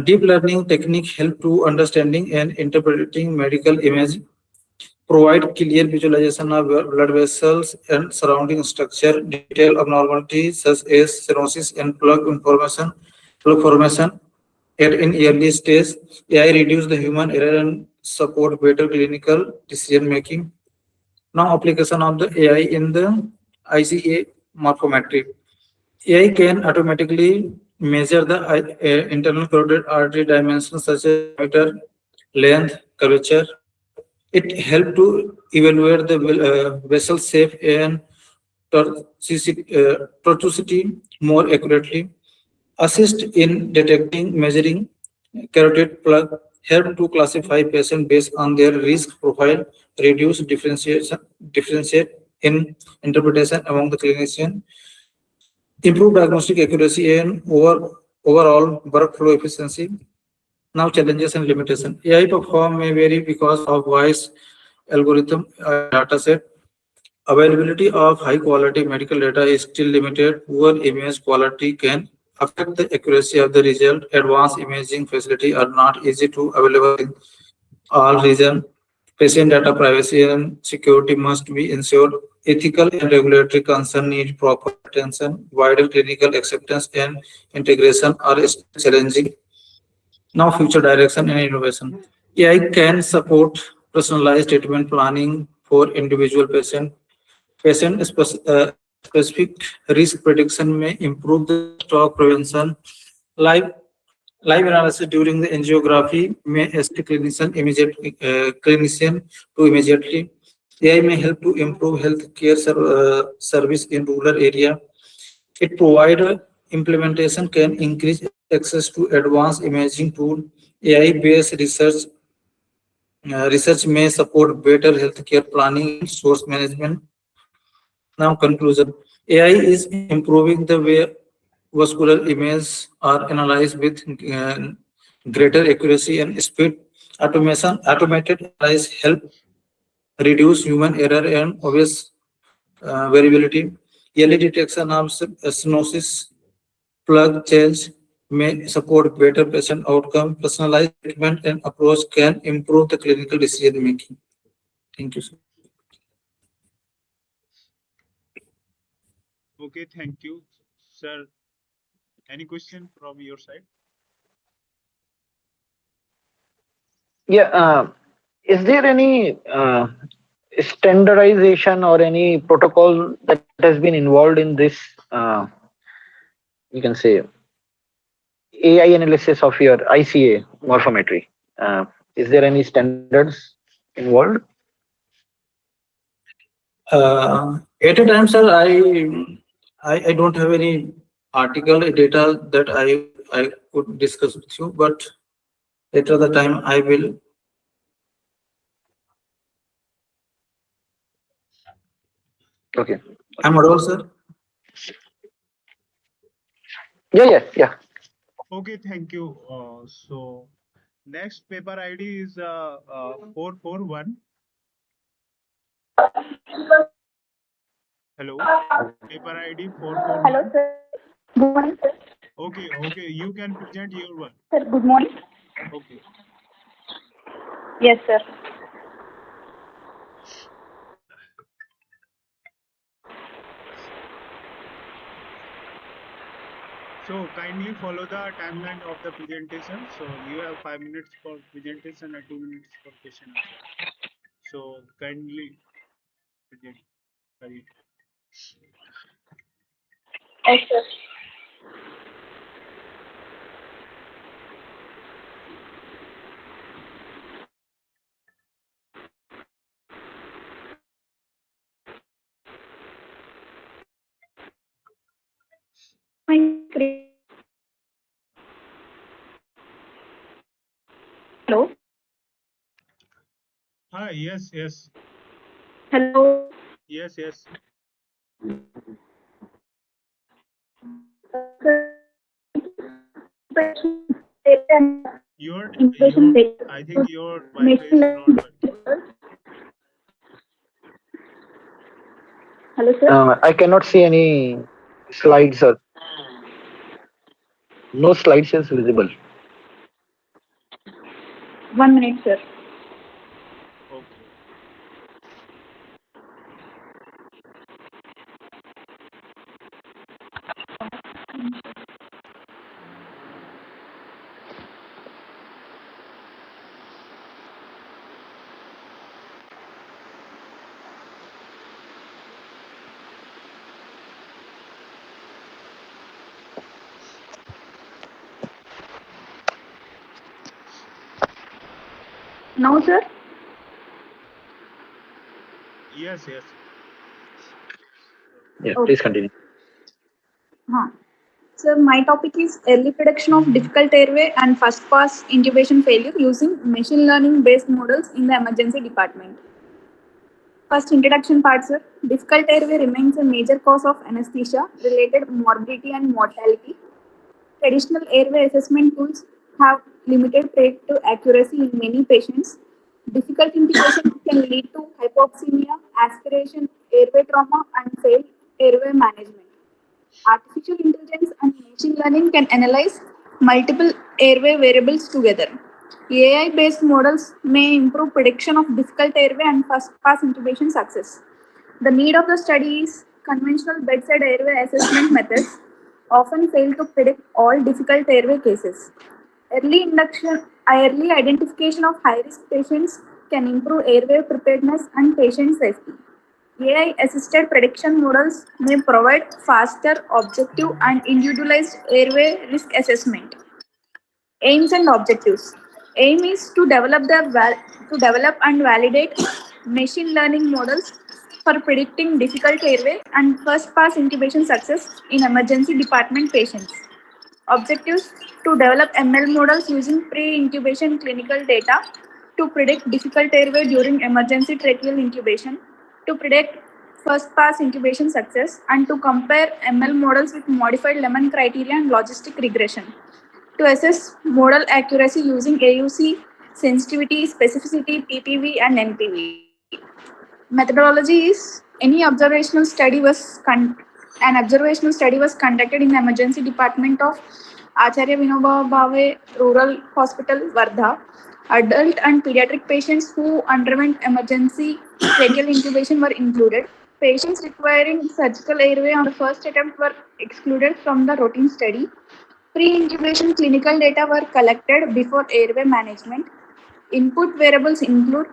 Deep learning technique help to understanding and interpreting medical image, provide clear visualization of blood vessels and surrounding structure, detail abnormalities such as stenosis and plug formation at an early stage. AI reduce the human error and support better clinical decision making. Now, application of the AI in the ICA morphometry. AI can automatically measure the internal carotid artery dimensions such as diameter, length, curvature. It helps to evaluate the vessel shape and tortuosity more accurately, assist in detecting, measuring carotid plaque, help to classify patients based on their risk profile, reduce differentiate in interpretation among the clinician, improve diagnostic accuracy and overall workflow efficiency. Now, challenges and limitation. AI perform may vary because of voice algorithm data set. Availability of high quality medical data is still limited. Poor image quality can affect the accuracy of the result. Advanced imaging facilities are not easy to available in all regions. Patient data privacy and security must be ensured. Ethical and regulatory concerns need proper attention. Wider clinical acceptance and integration are still challenging. Now, future direction and innovation. AI can support personalized treatment planning for individual patient. Specific risk prediction may improve the stroke prevention. Live live analysis during the angiography may assist clinician to immediately. AI may help to improve healthcare service in rural area. It provider implementation can increase access to advanced imaging tool. AI-based research may support better healthcare planning and source management. Now, conclusion. AI is improving the way vascular images are analyzed with greater accuracy and speed. Automated analysis help reduce human error and obvious variability. Early detection of stenosis plug change may support better patient outcome. Personalized treatment and approach can improve the clinical decision making. Thank you, sir. Okay, thank you, sir. Any question from your side? Yeah. Is there any standardization or any protocol that has been involved in this? You can say AI analysis of your ICA morphometry. Is there any standards involved? At a time, sir, I don't have any article data that I could discuss with you, but later the time I will. Okay. I'm audible, sir. Yeah. Okay, thank you. So next paper ID is 441. Hello, paper ID Hello, 441. sir. Good morning, sir. Okay, you can present your work. Sir, good morning. Okay. Yes, sir. So kindly follow the timeline of the presentation. So you have 5 minutes for presentation and 2 minutes for question answer. So kindly present. Sorry. Yes, sir. My screen. Hello. Yes. Hello. Yes. Your I think your Wi-Fi is not working. Hello, sir. I cannot see any slides, sir. No slides is visible. 1 minute, sir. Okay. Now, sir. Yes. Yeah, please Okay. continue. Sir, my topic is early prediction of difficult airway and first pass intubation failure using machine learning based models in the emergency department. First introduction part, sir. Difficult airway remains a major cause of anesthesia related morbidity and mortality. Traditional airway assessment tools have limited predictive accuracy in many patients. Difficult intubation can lead to hypoxemia, aspiration, airway trauma, and failed airway management. Artificial intelligence and machine learning can analyze multiple airway variables together. AI based models may improve prediction of difficult airway and first pass intubation success. The need of the study is conventional bedside airway assessment methods often fail to predict all difficult airway cases. Early identification of high risk patients can improve airway preparedness and patient safety. AI assisted prediction models may provide faster, objective, and individualized airway risk assessment. Aims and objectives. Aim is to develop and validate machine learning models for predicting difficult airway and first pass intubation success in emergency department patients. Objectives to develop ML models using pre-intubation clinical data to predict difficult airway during emergency tracheal intubation, to predict first pass intubation success, and to compare ML models with modified Lemon criteria and logistic regression. To assess model accuracy using AUC, sensitivity, specificity, PPV, and NPV. Methodology is an observational study was conducted in the emergency department of Acharya Vinoba Bhave Rural Hospital, Wardha. Adult and pediatric patients who underwent emergency tracheal intubation were included. Patients requiring surgical airway on the first attempt were excluded from the routine study. Pre-intubation clinical data were collected before airway management. Input variables include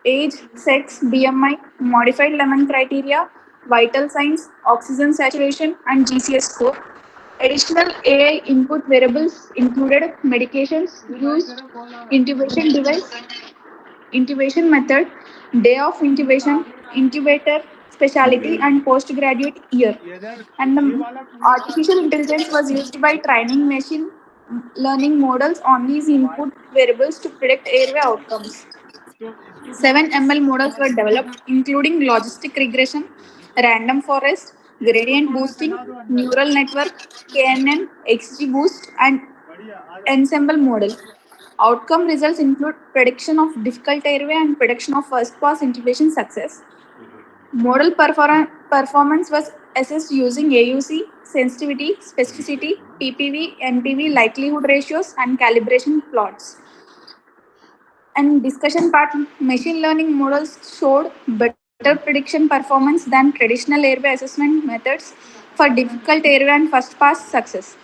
age, sex, BMI, modified Lemon criteria, vital signs, oxygen saturation, and GCS score. Additional AI input variables included medications used, intubation device, intubation method, day of intubation, intubator specialty, and postgraduate year. And the artificial intelligence was used by training machine learning models on these input variables to predict airway outcomes. 7 ML models were developed, including logistic regression, random forest, gradient boosting, neural network, KNN, XGBoost, and Ensemble model. Outcome results include prediction of difficult airway and prediction of first pass intubation success. Model performance was assessed using AUC, sensitivity, specificity, PPV, NPV, likelihood ratios, and calibration plots. And discussion part, machine learning models showed better prediction performance than traditional airway assessment methods for difficult airway and first pass success.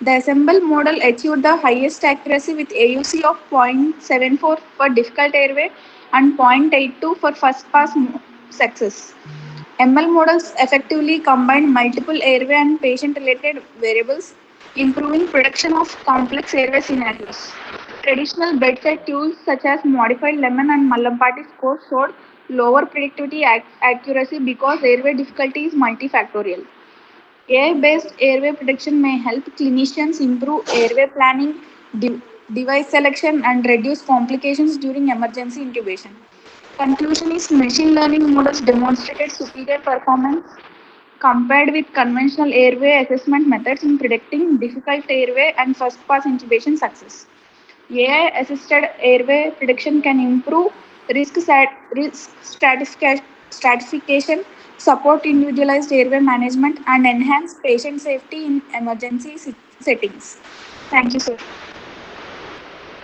The assemble model achieved the highest accuracy with AUC of 0.74 for difficult airway and 0.82 for first pass success. ML models effectively combine multiple airway and patient related variables, improving prediction of complex airway scenarios. Traditional bedside tools such as modified Lemon and Mallampati scores showed lower predictivity accuracy because airway difficulty is multifactorial. AI-based airway prediction may help clinicians improve airway planning, device selection, and reduce complications during emergency intubation. Conclusion is machine learning models demonstrated superior performance compared with conventional airway assessment methods in predicting difficult airway and first pass intubation success. AI assisted airway prediction can improve risk stratification, support individualized airway management, and enhance patient safety in emergency settings. Thank you, sir.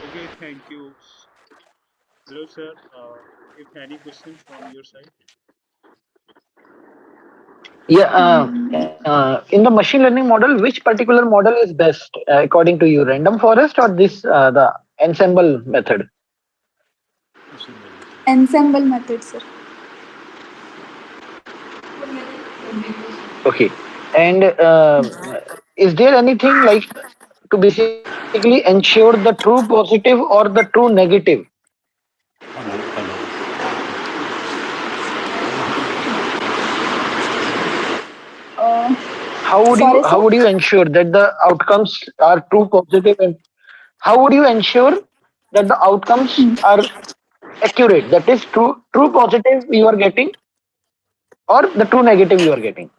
Okay, thank you. Hello, sir. If any questions from your side? Yeah, in the machine learning model, which particular model is best according to you? Random forest or this the ensemble method? Ensemble method, sir. Okay, and is there anything like to basically ensure the true positive or the true negative? Uh, How Sorry, would sir. you ensure that the outcomes are true positive, and how would you ensure that the outcomes are accurate? That is true positive you are getting or the true negative you are getting,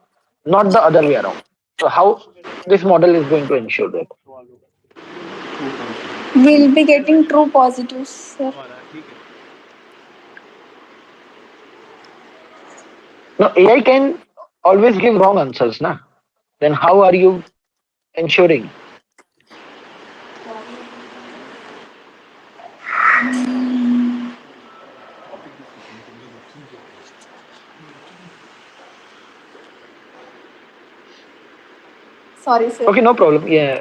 not the other way around. So how this model is going to ensure that? We'll be getting true positives, sir. ठीक है. No, AI can always give wrong answers, na? Then how are you ensuring? Sorry, sir. Okay, no problem. Yeah,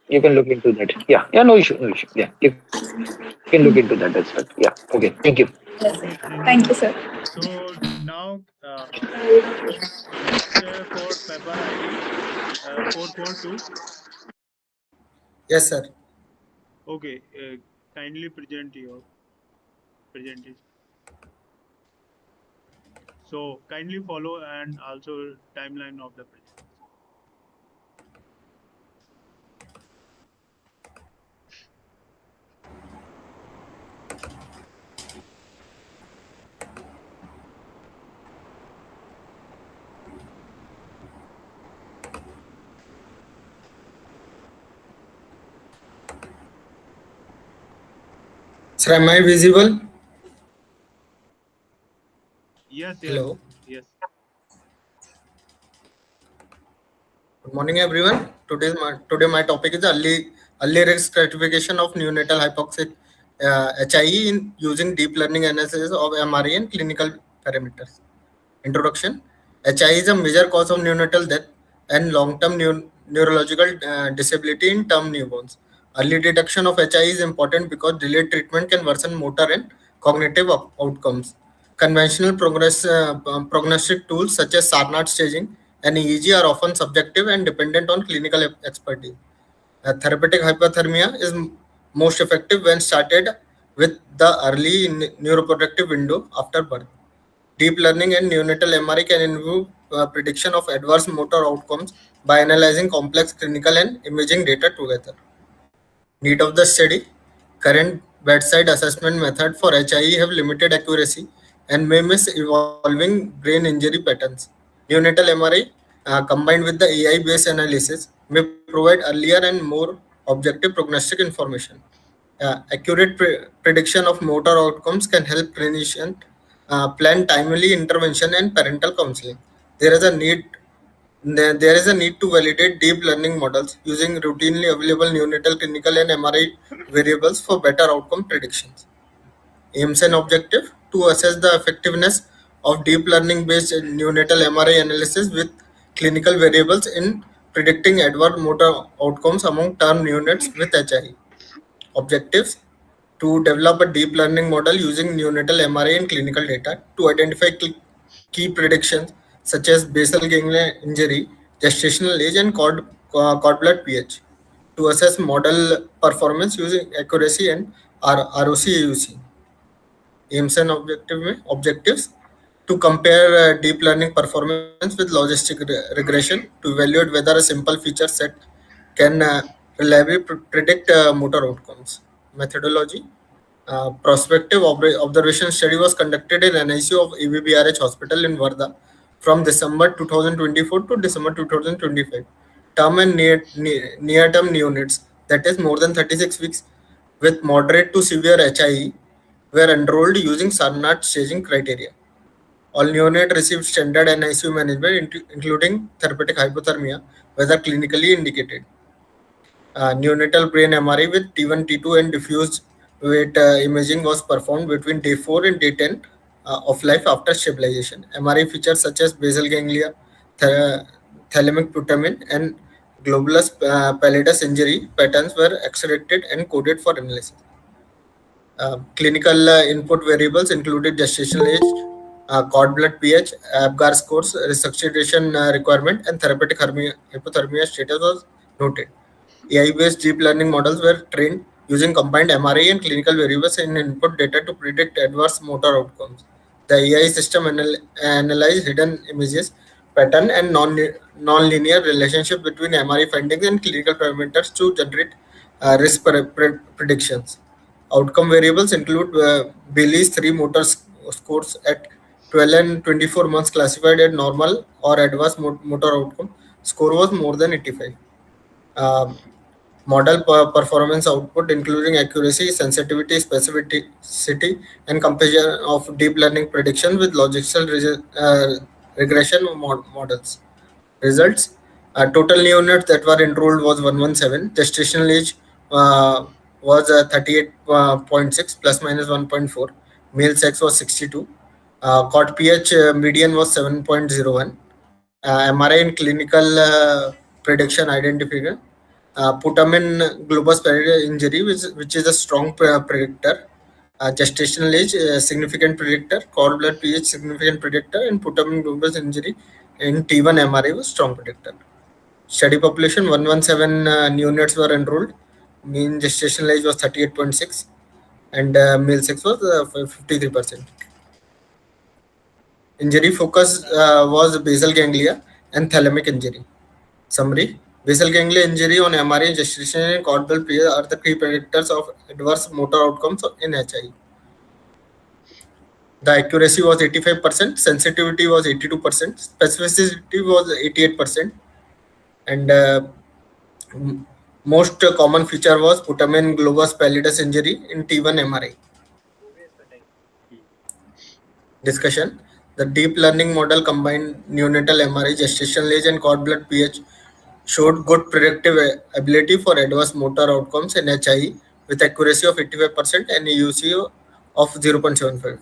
you can look into that. Yeah, yeah, no issue, no issue. Yeah, you can look into that as well. Yeah, okay, thank you. Okay, thank Thank you. you, sir. So now next for paper ID 442. Yes, sir. Okay, kindly present your presentation. So kindly follow and also timeline of the presentation. Sir, am I visible? Yes, yes, Hello. yes. Good morning, everyone. Today my topic is early risk stratification of neonatal hypoxic HIE in using deep learning analysis of MRE and clinical parameters. Introduction. HIE is a major cause of neonatal death and long-term neurological disability in term newborns. Early detection of HIE is important because delayed treatment can worsen motor and cognitive outcomes. Conventional prognostic tools such as Sarnat staging and EEG are often subjective and dependent on clinical expertise. Therapeutic hypothermia is most effective when started with the early neuroprotective window after birth. Deep learning and neonatal MRI can improve prediction of adverse motor outcomes by analyzing complex clinical and imaging data together. Need of the study. Current bedside assessment method for HIE have limited accuracy and may miss evolving brain injury patterns. Neonatal MRI combined with the AI-based analysis may provide earlier and more objective prognostic information. Accurate prediction of motor outcomes can help clinicians plan timely intervention and parental counseling. There is a need there is a need to validate deep learning models using routinely available neonatal clinical and MRI variables for better outcome predictions. Aims and objective to assess the effectiveness of deep learning based neonatal MRI analysis with clinical variables in predicting adverse motor outcomes among term neonates with HI. Objectives to develop a deep learning model using neonatal MRI and clinical data to identify key predictions such as basal ganglia injury, gestational age, and cord blood pH. To assess model performance using accuracy and ROC AUC. Aims and objectives to compare deep learning performance with logistic regression to evaluate whether a simple feature set can reliably predict motor outcomes. Methodology. Prospective observation study was conducted in NICU of ABBRH Hospital in Varda from December 2024 to December 2025. Term and near-term neonates, that is more than 36 weeks, with moderate to severe HIE, were enrolled using Sarnat staging criteria. All neonates received standard NICU management, including therapeutic hypothermia, whether clinically indicated. Neonatal brain MRI with T1, T2, and diffuse weight imaging was performed between day 4 and day 10 of life after stabilization. MRI features such as basal ganglia, thalamic putamen, and globulus pallidus injury patterns were extracted and coded for analysis. Clinical input variables included gestational age, cord blood pH, ABGAR scores, resuscitation requirement, and therapeutic hypothermia status was noted. AI-based deep learning models were trained using combined MRI and clinical variables in input data to predict adverse motor outcomes. The AI system analyzed hidden images, pattern, and non-linear relationship between MRI findings and clinical parameters to generate risk predictions. Outcome variables include Bailey's 3 motor scores at 12 and 24 months classified as normal or adverse motor outcome. Score was more than 85. Model performance output including accuracy, sensitivity, specificity, and comparison of deep learning prediction with logical regression models. Results. Total neonates that were enrolled was 117. Gestational age was 38.6 plus minus 1.4. Male sex was 62. Cord pH median was 7.01. MRI and clinical prediction identifier. Putamen globus pallidus injury, which is a strong predictor. Gestational age, significant predictor. Cord blood pH, significant predictor. And putamen globus injury in T1 MRI was strong predictor. Study population 117 neonates were enrolled. Mean gestational age was 38.6 and male sex was 53%. Injury focus was basal ganglia and thalamic injury. Summary. Basal ganglia injury on MRI, gestation, and caudal pH are the key predictors of adverse motor outcomes in HI. The accuracy was 85%, sensitivity was 82%, specificity was 88%, and most common feature was putamen globus pallidus injury in T1 MRI. Discussion. The deep learning model combined neonatal MRI, gestational age, and cord blood pH showed good predictive ability for adverse motor outcomes in HI with accuracy of 85% and AUC of 0.75.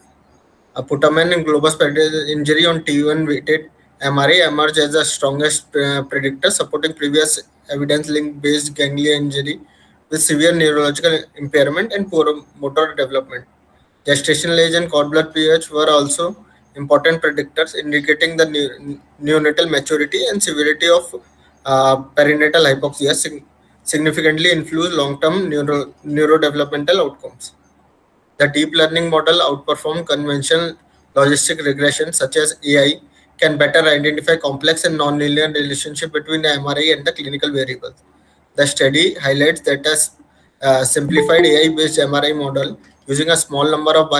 A putamen and globus pallidus injury on T1 weighted MRI emerged as the strongest predictor, supporting previous evidence link based ganglia injury with severe neurological impairment and poor motor development. Gestational age and cord blood pH were also important predictors, indicating the neonatal maturity and severity of perinatal hypoxia significantly influence long-term neurodevelopmental outcomes. The deep learning model outperformed conventional logistic regression such as AI can better identify complex and nonlinear relationship between the MRI and the clinical variables. The study highlights that a simplified AI-based MRI model using a small number of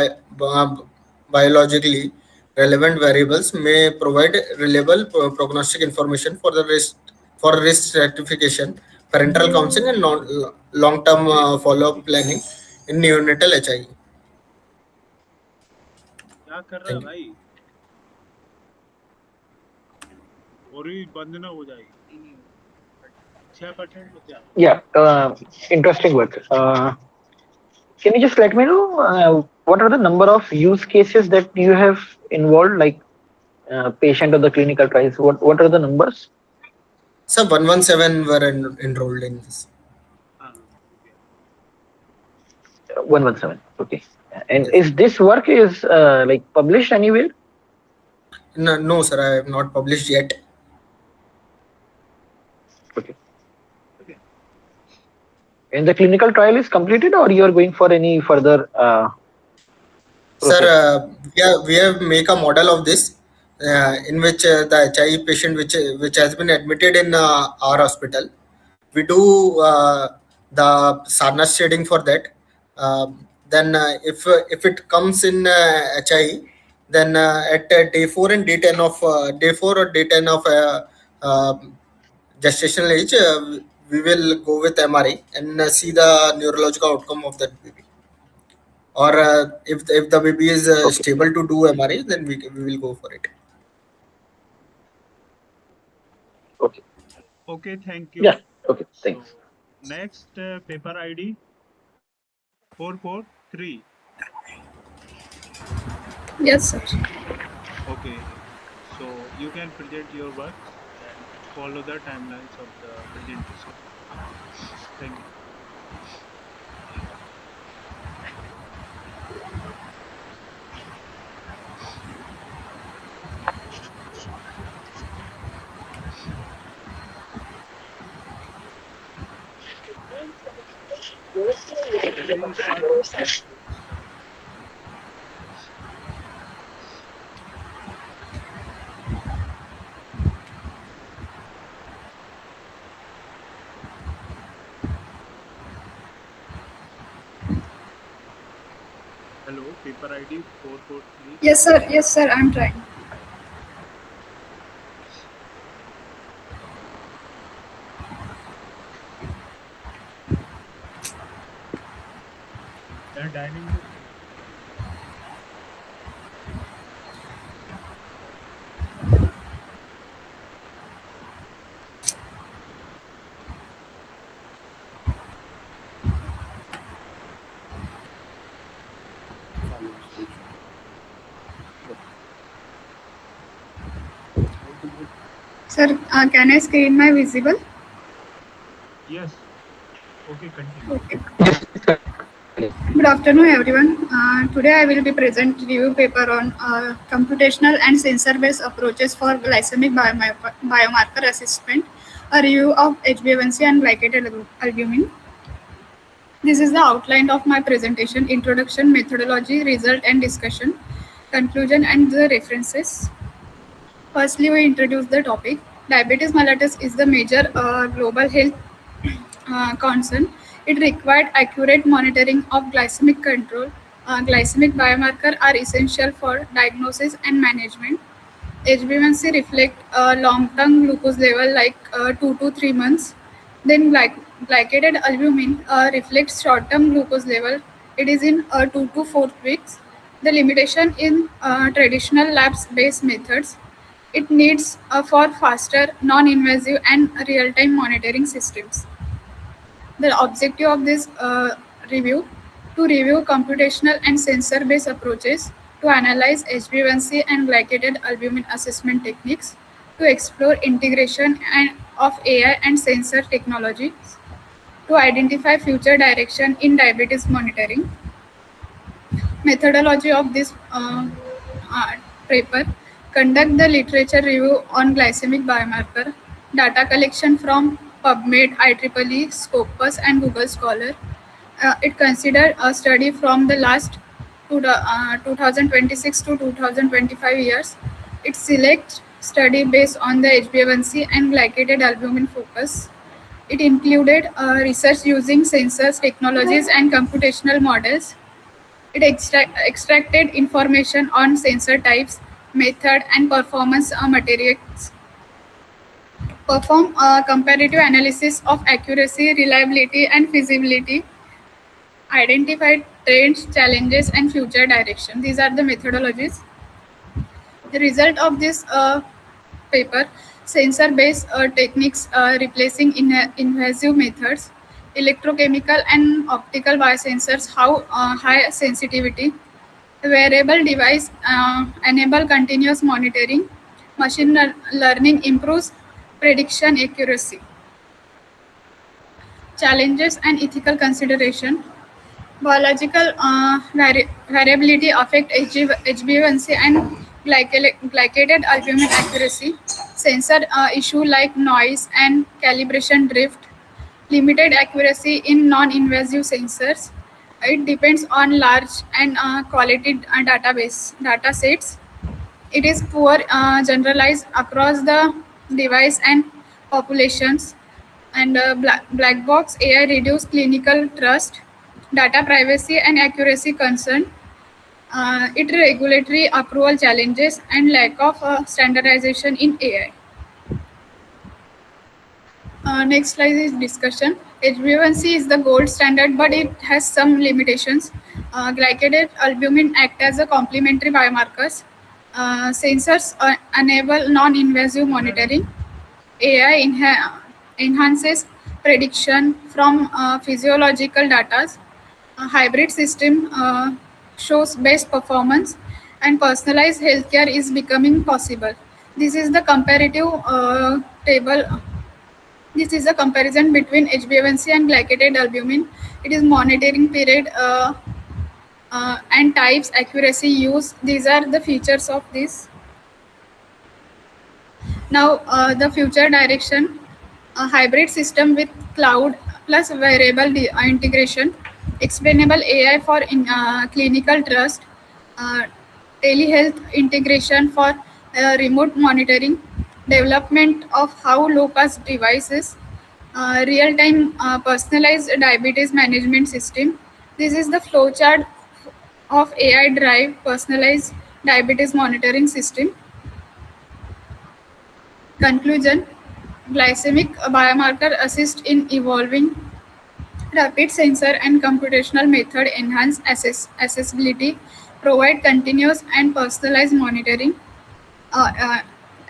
biologically relevant variables may provide reliable prognostic information for the for risk stratification, parental counseling, and long-term follow-up planning in neonatal HIE. क्या कर रहा है Thank you. भाई? और भी बंद ना हो जाएगी 6% होते हैं Yeah, interesting work. Can you just let me know what are the number of use cases that you have involved, like patient or the clinical trials? What are the numbers? So 117 were enrolled in this. हाँ हो गया 117. Okay. And Yes. is this work is like published anywhere? No, no, sir, I have not published yet. Okay. And the clinical trial is completed, or you are going for any further Sir, process? we have make a model of this in which the HIE patient which has been admitted in our hospital. We do the Sarnas shading for that. Then if it comes in HIE, then at day 4 and day 10 of day 4 or day 10 of gestational age, we will go with MRI and see the neurological outcome of that baby. Or if the baby is Okay. stable to do MRI, then we will go for it. Okay. okay thank you Yeah. Okay. so Thanks. next paper ID 443 Yes, sir. okay so you can present your works and follow the timelines of the presentation thank you ready start hello paper ID 443 Yes, sir. Yes, sir. I'm trying. the dining room Sir, can I screen my visible? yes okay continue Okay. Good afternoon, everyone. Today I will be present review paper on computational and sensor-based approaches for glycemic biomarker assessment, a review of HbA1c and glycated albumin. This is the outline of my presentation: introduction, methodology, result and discussion, conclusion and the references. Firstly, we introduce the topic. Diabetes mellitus is the major global health concern. It required accurate monitoring of glycemic control. Glycemic biomarkers are essential for diagnosis and management. HbA1c reflect long-term glucose level like 2 to 3 months. Then glycated albumin reflects short-term glucose level. It is in 2 to 4 weeks. The limitation in traditional labs-based methods. It needs for faster, non-invasive and real-time monitoring systems. The objective of this review to review computational and sensor-based approaches to analyze HbA1c and glycated albumin assessment techniques, to explore integration of AI and sensor technologies, to identify future direction in diabetes monitoring. Methodology of this paper: conduct the literature review on glycemic biomarker, data collection from PubMed, IEEE, Scopus, and Google Scholar. It considered a study from the last 2026 to 2025 years. It selects study based on the HbA1c and glycated albumin focus. It included research using sensors, technologies, and computational models. It extracted information on sensor types, method, and performance materials. perform a comparative analysis of accuracy, reliability, and feasibility, identify trends, challenges, and future direction. These are the methodologies. The result of this paper, sensor-based techniques replacing invasive methods, electrochemical and optical biosensors, how high sensitivity, wearable device enable continuous monitoring, machine learning improves prediction accuracy. Challenges and ethical consideration. Biological variability affect HbA1c and glycated albumin accuracy. Sensor issue like noise and calibration drift. Limited accuracy in non-invasive sensors. It depends on large and quality data sets. It is poor generalized across the device and populations. And black box AI reduce clinical trust, data privacy and accuracy concern. It regulatory approval challenges and lack of standardization in AI. Next slide is discussion. HbA1c is the gold standard, but it has some limitations. Glycated albumin act as a complementary biomarkers. Sensors enable non-invasive monitoring. AI enhances prediction from physiological data. A hybrid system shows best performance, and personalized healthcare is becoming possible. This is the comparative table. This is a comparison between HbA1c and glycated albumin. It is monitoring period and types, accuracy, use. These are the features of this. Now, the future direction, a hybrid system with cloud plus variable integration, explainable AI for clinical trust, uh, telehealth integration for remote monitoring, development of how low-cost devices, real-time personalized diabetes management system. This is the flowchart of AI drive personalized diabetes monitoring system. Conclusion, glycemic biomarker assist in evolving rapid sensor and computational method enhance accessibility, provide continuous and personalized monitoring. Uh, uh,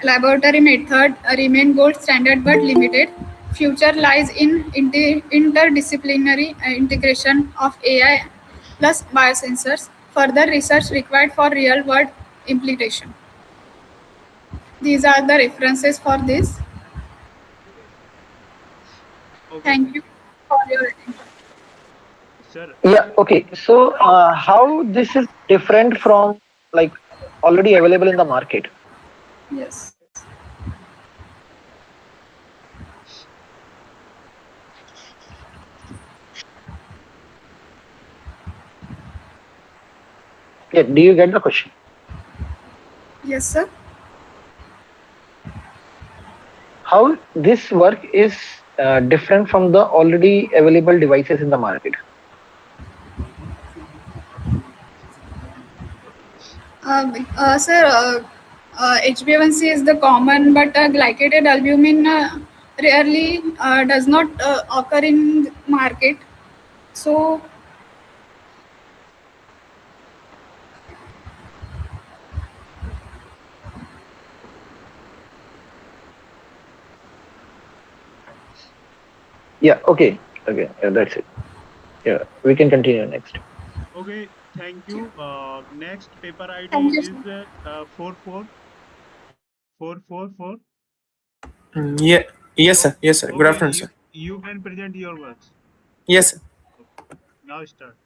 Laboratory method remain gold standard but limited. Future lies in interdisciplinary integration of AI plus biosensors. Further research required for real world implementation. These are the references for this. Okay, Thank you for your attention. sir. Yeah. Okay. So, how this is different from like already available in the market? Yes. Yeah. Do you get the question? Yes, sir. How this work is different from the already available devices in the market? Sir, HbA1c is the common, but glycated albumin rarely does not occur in market. So, Yeah. Okay. Okay. Yeah, that's it. Yeah. We can continue next. Okay, thank you. Next paper thank ID you, is sir. 44444. Yeah, yes, sir. Okay, Yes, sir. Good okay, afternoon, sir. you can present your works. Yes, sir. Okay, now start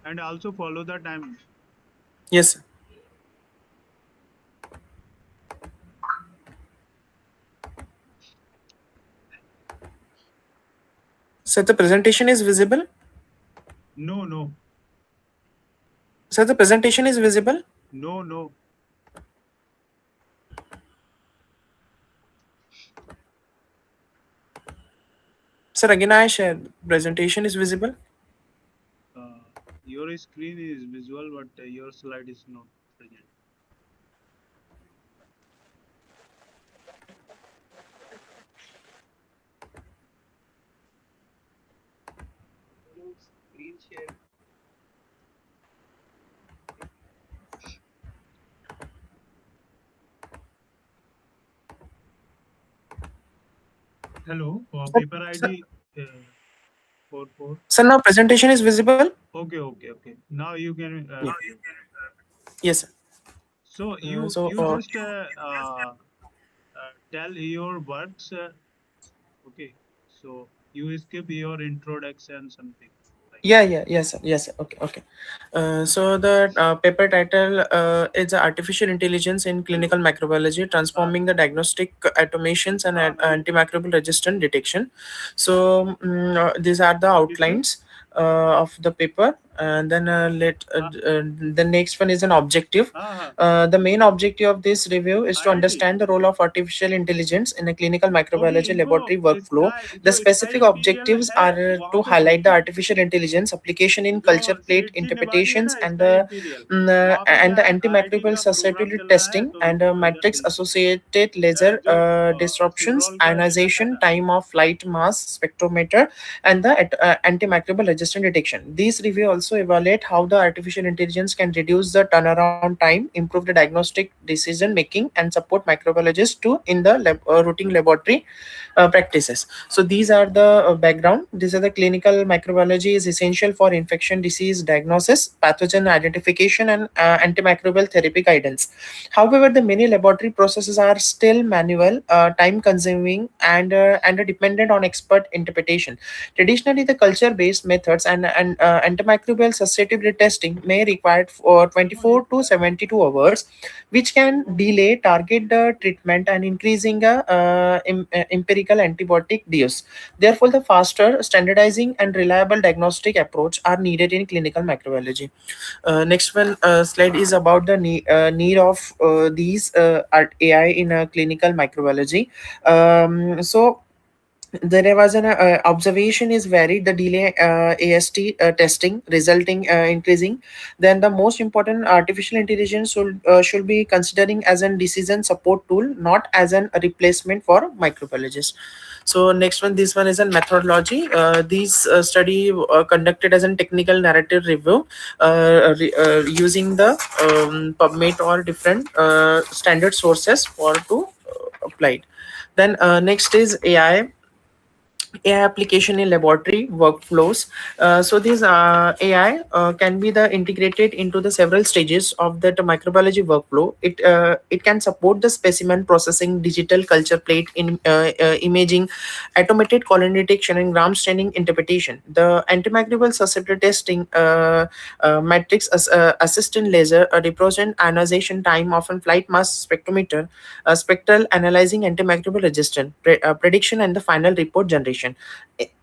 and also follow the time. Yes, sir. Sir, the presentation is visible. No, no, Sir, the presentation is visible. no, no. Sir, again I shared. Presentation is visible. Uh, your screen is visual, but your slide is not present. Hello, Sir, paper sir, ID 44. sir, now presentation is visible. Okay. Now you can Yeah. see. Yes, sir. So Uh, you so you uh, just tell your works. Okay. So you skip your introduction something like Yeah, yeah, yes, sir, yes, sir. Okay, okay. So the paper title is Artificial Intelligence in Clinical Microbiology, Transforming the Diagnostic Automations and Antimicrobial Resistant Detection. So these are the किसमें? outlines of the paper. And then the next one is an objective. हाँ The main objective of this review is to IIT. understand the role of artificial intelligence in a clinical Okay, microbiology इनको laboratory workflow. इसका The जो इसका specific interior objectives है are वहाँ to पे highlight the पूछना। artificial intelligence application in जो culture plate seat सी निभानी है interpretations ना इसका इंटीरियल वहाँ पे and क्या the है IIT antimicrobial का प्रोग्राम susceptibility चल रहा है testing तो and इनको इधर matrix भेज दो। associated laser जो disruptions, रोल का रिजल्ट है ionization, ना time of light mass spectrometer, and the antimicrobial resistant detection. These review also evaluate how the artificial intelligence can reduce the turnaround time, improve the diagnostic decision making, and support microbiologists to in the routine laboratory practices. So these are the background. These are the clinical microbiology is essential for infection disease diagnosis, pathogen identification, and antimicrobial therapy guidance. However, the many laboratory processes are still manual, time consuming, and are dependent on expert interpretation. Traditionally, the culture based methods and antimicrobial susceptibility testing may require for 24 to 72 hours, which can delay target treatment and increasing empirical antibiotic use. Therefore, the faster, standardizing, and reliable diagnostic approach are needed in clinical microbiology. Next one slide is about the need of these AI in clinical microbiology. So there was an observation is varied the delay ast testing resulting increasing. Then the most important artificial intelligence should be considering as a decision support tool, not as an a replacement for microbiologists. So next one, this one is a methodology. These study conducted as a technical narrative review using the PubMed or different standard sources for to applied. Then next is AI application in laboratory workflows. So this AI can be the integrated into the several stages of the microbiology workflow. It can support the specimen processing, digital culture plate in imaging, automated colony detection, and gram staining interpretation. The antimicrobial susceptibility testing, matrix assistant laser, represent ionization time, often flight mass spectrometer, spectral analyzing antimicrobial resistance, prediction, and the final report generation.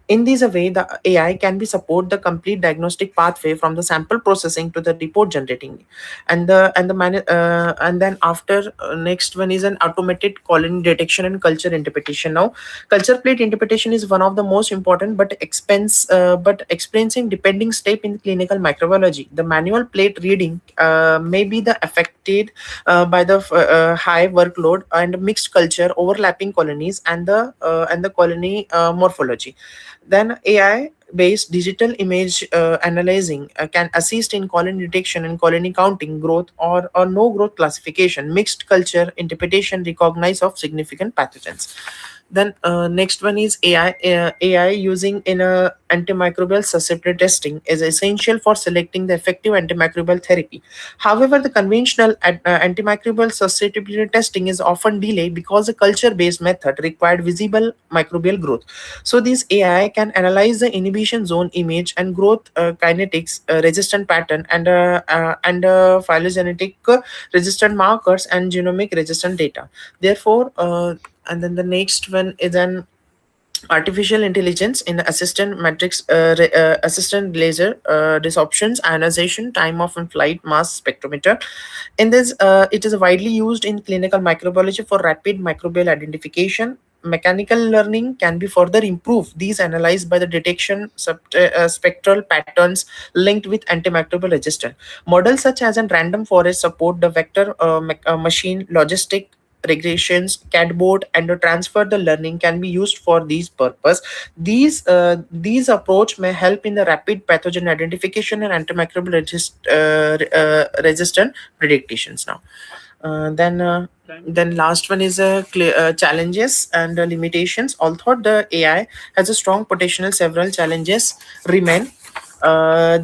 In this way, the AI can be support the complete diagnostic pathway from the sample processing to the report generating, and then after next one is an automated colony detection and culture interpretation. Now, culture plate interpretation is one of the most important but expensive depending step in clinical microbiology. The manual plate reading may be the affected by the high workload and mixed culture, overlapping colonies, and the colony morphology. Then AI based digital image analyzing can assist in colony detection and colony counting, growth or no growth classification, mixed culture interpretation, recognize of significant pathogens. Then next one is AI using in a antimicrobial susceptibility testing is essential for selecting the effective antimicrobial therapy. However, the conventional antimicrobial susceptibility testing is often delayed because the culture-based method required visible microbial growth. So this AI can analyze the inhibition zone image and growth kinetics, resistant pattern, and phylogenetic resistant markers and genomic resistant data. Therefore, and then the next one is an artificial intelligence in assistant matrix assistant laser disruptions ionization time of and flight mass spectrometer. In this, it is widely used in clinical microbiology for rapid microbial identification. Mechanical learning can be further improved. These analyzed by the detection spectral patterns linked with antimicrobial resistance. Models such as a random forest support the vector machine logistic regressions, CADBOard, and transfer the learning can be used for these purpose. These approach may help in the rapid pathogen identification and antimicrobial resistant predictions. Now, then last one is challenges and limitations. Although the AI has a strong potential, several challenges remain.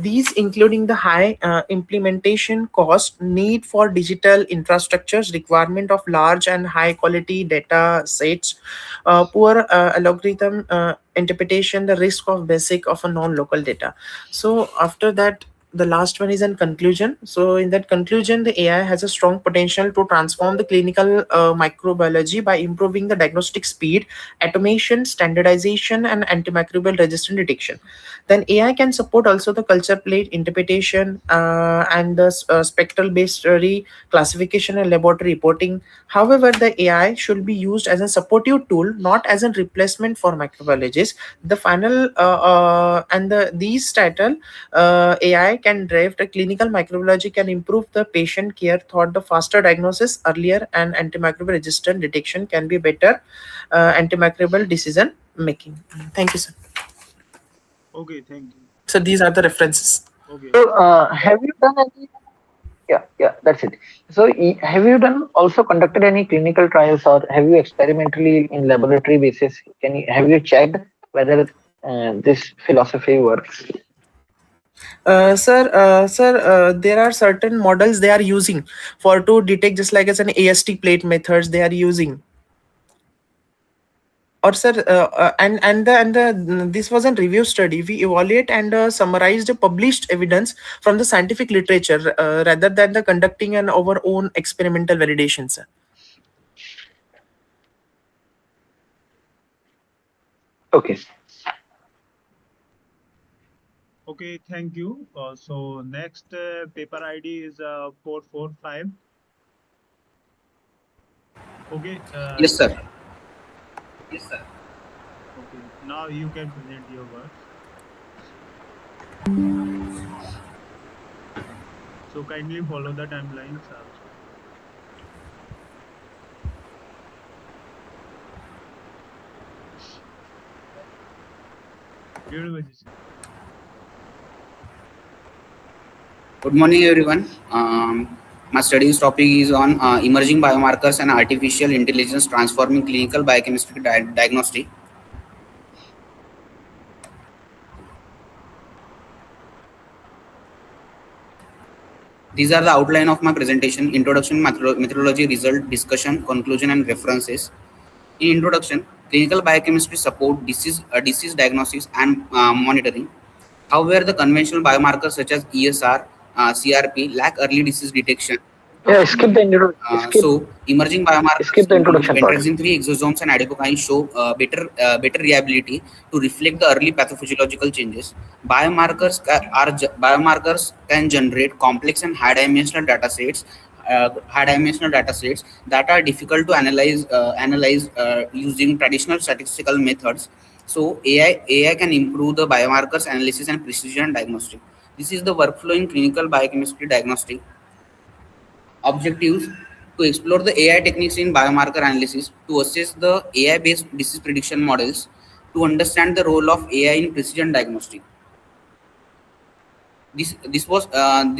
These including the high implementation cost, need for digital infrastructures, requirement of large and high quality data sets, poor algorithm interpretation, the risk of basic of a non-local data. So after that, the last one is in conclusion. So in that conclusion, the AI has a strong potential to transform the clinical microbiology by improving the diagnostic speed, automation, standardization, and antimicrobial resistant detection. Then AI can support also the culture plate interpretation and the spectral based classification and laboratory reporting. However, the AI should be used as a supportive tool, not as a replacement for microbiologists. The final and the these title AI can drive the clinical microbiology, can improve the patient care thought the faster diagnosis earlier, and antimicrobial resistant detection can be better antimicrobial decision making. Thank you, sir. Okay, thank you. So these are the references. Okay. So, have you done any? Yeah, that's it. So, have you done also conducted any clinical trials, or have you experimentally in laboratory basis? Have you checked whether this philosophy works? There are certain models they are using for to detect, just like as an AST plate methods they are using. Or sir, this was a review study. We evaluate and summarize the published evidence from the scientific literature rather than the conducting an our own experimental validation, sir. Okay. Okay, thank you. So next paper ID is 445. Okay. Yes, sir. Okay. Now you can present your work. So kindly follow the timelines also. Good morning, everyone. My studies topic is on emerging biomarkers and artificial intelligence transforming clinical biochemistry diagnostic. These are the outline of my presentation: introduction, methodology, result, discussion, conclusion, and references. In introduction, clinical biochemistry support disease diagnosis and monitoring. However, the conventional biomarkers such as ESR, CRP lack early disease detection. Yeah, skip the introduction. So, emerging biomarkers Skip the include introduction part. pentrazine 3 exosomes and adipokines show better reliability to reflect the early pathophysiological changes. Biomarkers can generate complex and high-dimensional data sets. That are difficult to analyze using traditional statistical methods. So AI can improve the biomarkers analysis and precision diagnostic. This is the workflow in clinical biochemistry diagnostic. Objectives: to explore the AI techniques in biomarker analysis, to assess the AI-based disease prediction models, to understand the role of AI in precision diagnostic. This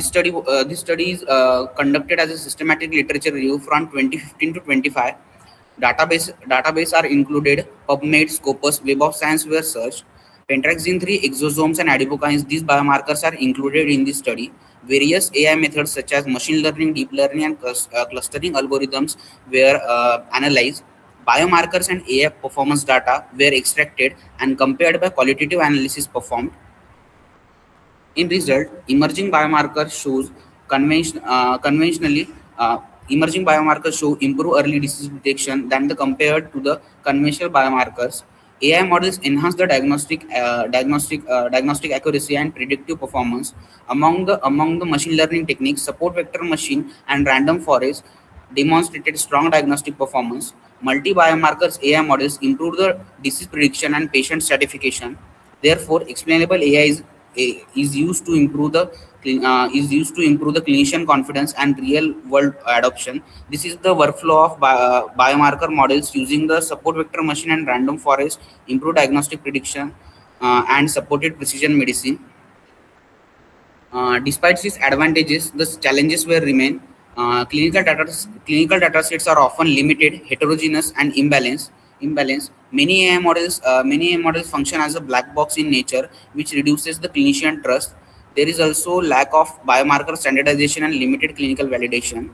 study is conducted as a systematic literature review from 2015 to 25. Database are included: PubMed, Scopus, Web of Science were searched. Pentraxin 3 exosomes and adipokines, these biomarkers are included in this study. Various AI methods such as machine learning, deep learning, and clustering algorithms were analyzed. Biomarkers and AI performance data were extracted and compared by qualitative analysis performed. In result, emerging biomarkers shows conventionally emerging biomarkers show improve early disease detection than the compared to the conventional biomarkers. AI models enhance the diagnostic accuracy and predictive performance. Among the machine learning techniques, support vector machine and random forest demonstrated strong diagnostic performance. Multi-biomarkers AI models improve the disease prediction and patient stratification. Therefore, explainable AI is used to improve the clinician confidence and real world adoption. This is the workflow of biomarker models using the support vector machine and random forest, improved diagnostic prediction, and supported precision medicine. Despite these advantages, the challenges will remain. Clinical data sets are often limited, heterogeneous, and imbalanced. Many AI models function as a black box in nature, which reduces the clinician trust. There is also lack of biomarker standardization and limited clinical validation.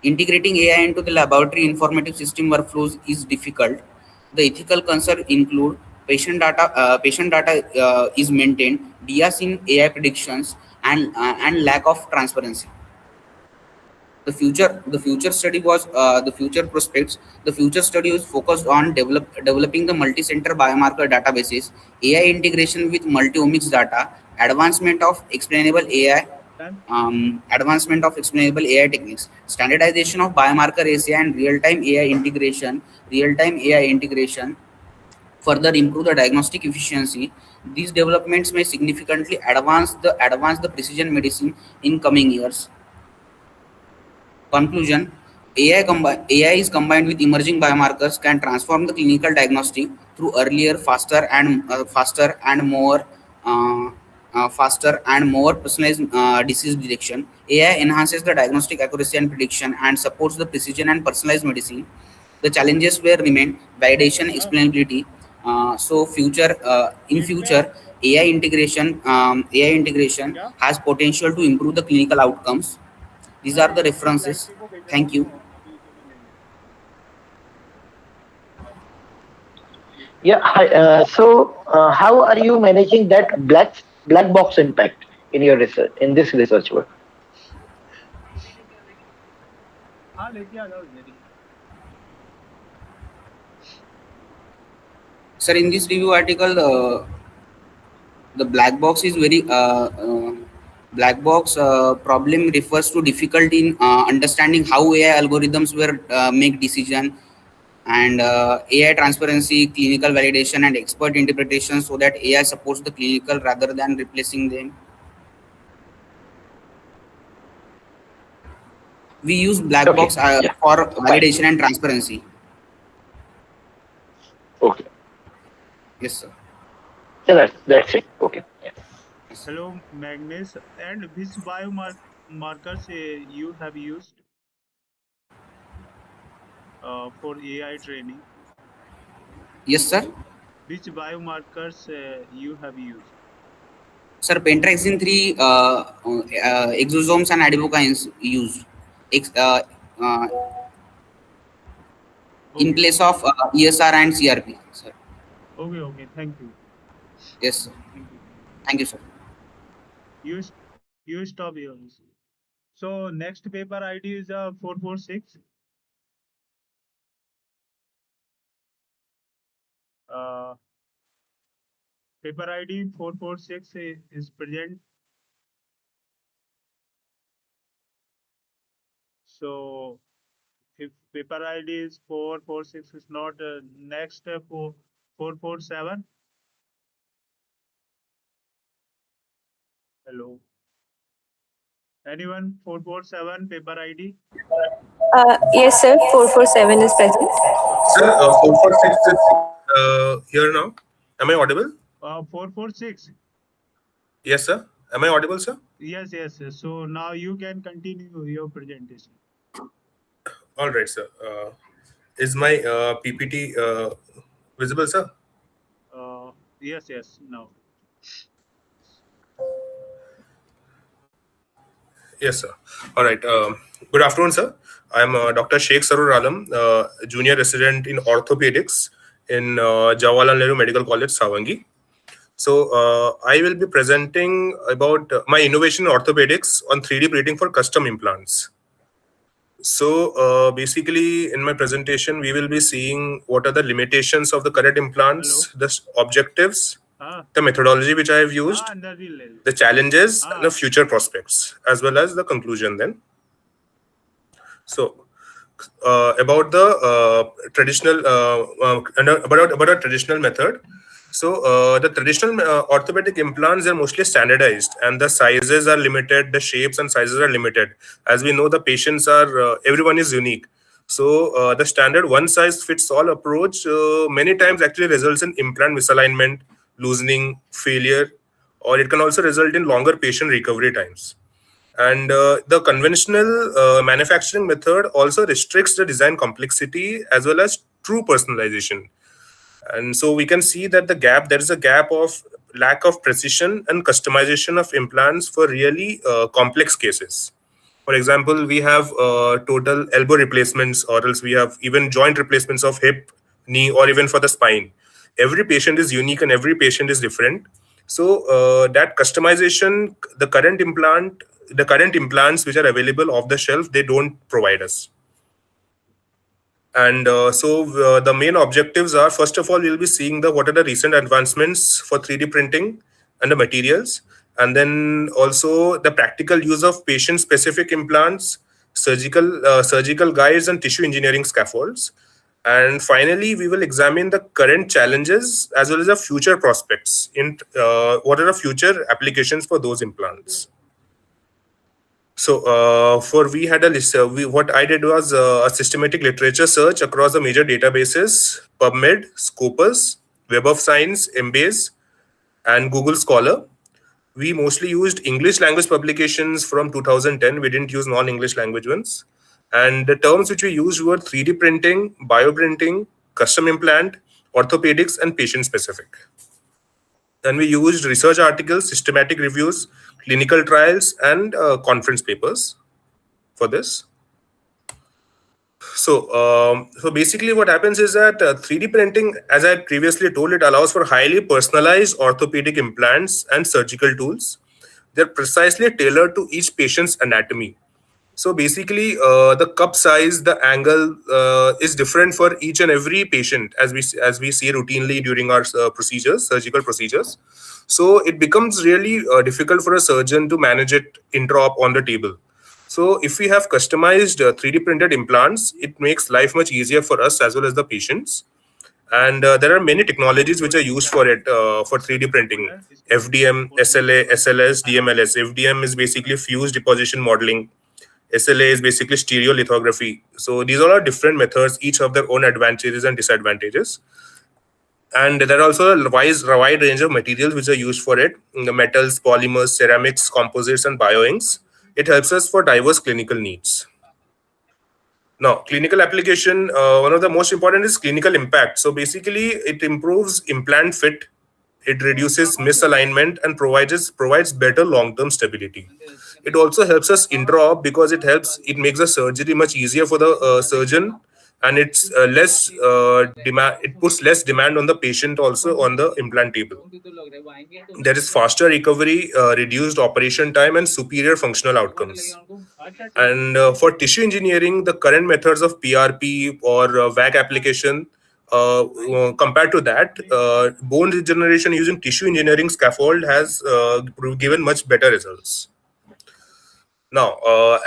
Integrating AI into the laboratory informative system workflows is difficult. The ethical concerns include patient data is maintained, bias in AI predictions, and lack of transparency. The future prospects. The future study was focused on developing the multi-center biomarker databases, AI integration with multi-omics data, advancement of explainable AI techniques, standardization of biomarker ASA, and real-time AI integration further improve the diagnostic efficiency. These developments may significantly advance the precision medicine in coming years. Conclusion: AI is combined with emerging biomarkers can transform the clinical diagnostic through earlier, faster and more personalized disease detection. AI enhances the diagnostic accuracy and prediction and supports the precision and personalized medicine. The challenges will remain validation, explainability. In future, AI integration has potential to improve the clinical outcomes. These are the references. Thank you. Yeah. Hi, how are you managing that black box impact in your research in this research work? Sir, in this review article, the black box problem refers to difficulty in understanding how AI algorithms will make decision, and AI transparency, clinical validation, and expert interpretation, so that AI supports the clinical rather than replacing them. We use black Okay. box Yeah. for Fine. validation and transparency. Okay. Yes, sir. So that's it. Okay. Yeah. Hello, Magnus. And which biomarkers you have used for AI training? Yes, sir. Which biomarkers you have used? Sir, pentraxin 3 exosomes and adipokines used uh, in Okay, place okay. of ESR and CRP, sir. Okay. Thank you. Yes, sir. Thank you. Thank you, sir. You s- you stop yours. So next paper ID is 446. Uh, Paper ID 446 is present. So if paper ID is 446 is not next 447. Hello. Anyone 447 paper ID? Yes, sir. 447 is present. Sir, 446 is here now. Am I audible? 446. Yes, sir. Am I audible, sir? Yes. So now you can continue your presentation. All right, sir. Is my PPT visible, sir? Yes. Now. Yes, sir. All right. Good afternoon, sir. I'm Dr. Sheikh Sarur Alam, junior resident in orthopedics in Jawaharlal Nehru Medical College, Savangi. So I will be presenting about my innovation in orthopedics on 3D printing for custom implants. So basically, in my presentation, we will be seeing what are the limitations of the current implants, the objectives, the methodology which I have used, the challenges, and the future prospects, as well as the conclusion then. So about the traditional about a traditional method. So the traditional orthopedic implants are mostly standardized, and the sizes are limited. The shapes and sizes are limited. As we know, the patients are everyone is unique. So the standard one size fits all approach many times actually results in implant misalignment, loosening, failure, or it can also result in longer patient recovery times. And the conventional manufacturing method also restricts the design complexity as well as true personalization. And so we can see that there is a gap of lack of precision and customization of implants for really complex cases. For example, we have total elbow replacements, or else we have even joint replacements of hip, knee, or even for the spine. Every patient is unique and every patient is different. So that customization, the current implants which are available off the shelf, they don't provide us. And the main objectives are, first of all, we'll be seeing what are the recent advancements for 3D printing and the materials, and then also the practical use of patient-specific implants, surgical guides, and tissue engineering scaffolds. And finally, we will examine the current challenges as well as the future prospects in what are the future applications for those implants. So, for we had a list. What I did was a systematic literature search across the major databases: PubMed, Scopus, Web of Science, Embase, and Google Scholar. We mostly used English language publications from 2010. We didn't use non-English language ones. And the terms which we used were 3D printing, bioprinting, custom implant, orthopedics, and patient specific. And we used research articles, systematic reviews, clinical trials, and conference papers for this. So basically what happens is that 3D printing, as I previously told, it allows for highly personalized orthopedic implants and surgical tools. They're precisely tailored to each patient's anatomy. So basically, the cup size, the angle is different for each and every patient, as we see routinely during our surgical procedures. So it becomes really difficult for a surgeon to manage it intra-op on the table. So if we have customized 3D printed implants, it makes life much easier for us as well as the patients. And there are many technologies which are used for it, for 3D printing: FDM, SLA, SLS, DMLS. FDM is basically fused deposition modeling. SLA is basically stereolithography. So these all are different methods, each have their own advantages and disadvantages. And there are also a wide range of materials which are used for it: the metals, polymers, ceramics, composites, and bioinks. It helps us for diverse clinical needs. Now, clinical application, one of the most important is clinical impact. So basically, it improves implant fit, it reduces misalignment, and provides better long-term stability. It also helps us intra-op because it makes the surgery much easier for the surgeon, and it's less demand. It puts less demand on the patient also on the implant table. There is faster recovery, reduced operation time, and superior functional outcomes. And for tissue engineering, the current methods of PRP or VAC application, compared to that, bone regeneration using tissue engineering scaffold has given much better results. Now,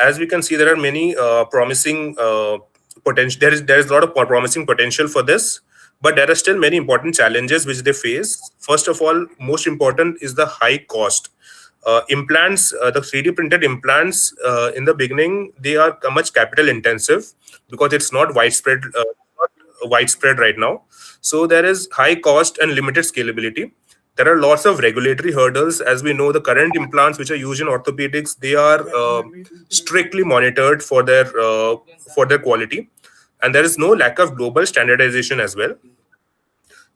as we can see, there are many promising potential. There is a lot of promising potential for this, but there are still many important challenges which they face. First of all, most important is the high cost. Implants, the 3D printed implants, in the beginning, they are much capital intensive because it's not widespread right now. So there is high cost and limited scalability. There are lots of regulatory hurdles. As we know, the current implants which are used in orthopedics, they are strictly monitored for their quality, and there is no lack of global standardization as well.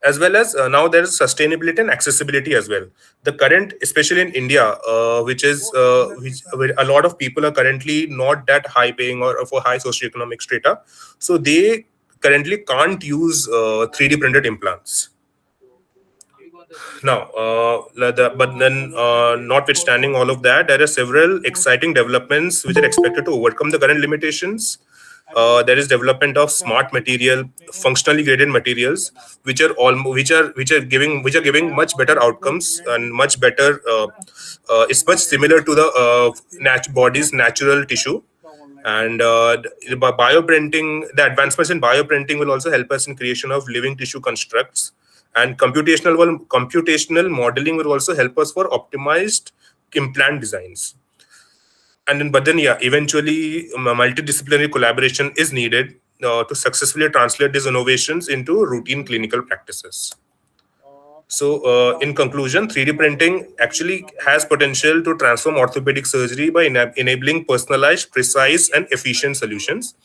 Now there is sustainability and accessibility as well. The current, especially in India, where a lot of people are currently not that high paying or for high socioeconomic strata, so they currently can't use 3D printed implants. Now, notwithstanding all of that, there are several exciting developments which are expected to overcome the current limitations. There is development of smart material, functionally graded materials, which are giving much better outcomes and much better. It's much similar to the body's natural tissue. And bioprinting, the advancements in bioprinting will also help us in creation of living tissue constructs. And computational modeling will also help us for optimized implant designs. But then, yeah, eventually multidisciplinary collaboration is needed to successfully translate these innovations into routine clinical practices. So, in conclusion, 3D printing actually has potential to transform orthopedic surgery by enabling personalized, precise, and efficient solutions.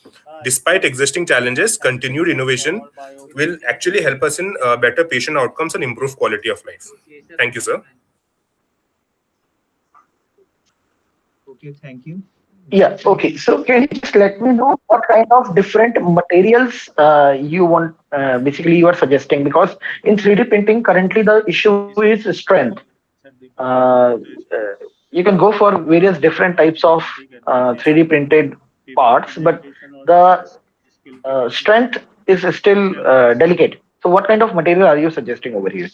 Despite existing challenges, continued innovation will actually help us in better patient outcomes and improve quality of life. Thank you, sir. Okay, thank you. Yeah. Okay. So can you just let me know what kind of different materials you want? Basically, you are suggesting, because in 3D printing currently the issue is strength. Uh, uh, you can go for various different types of 3D printed parts, but the strength is still delicate. So, what kind of material are you suggesting over here?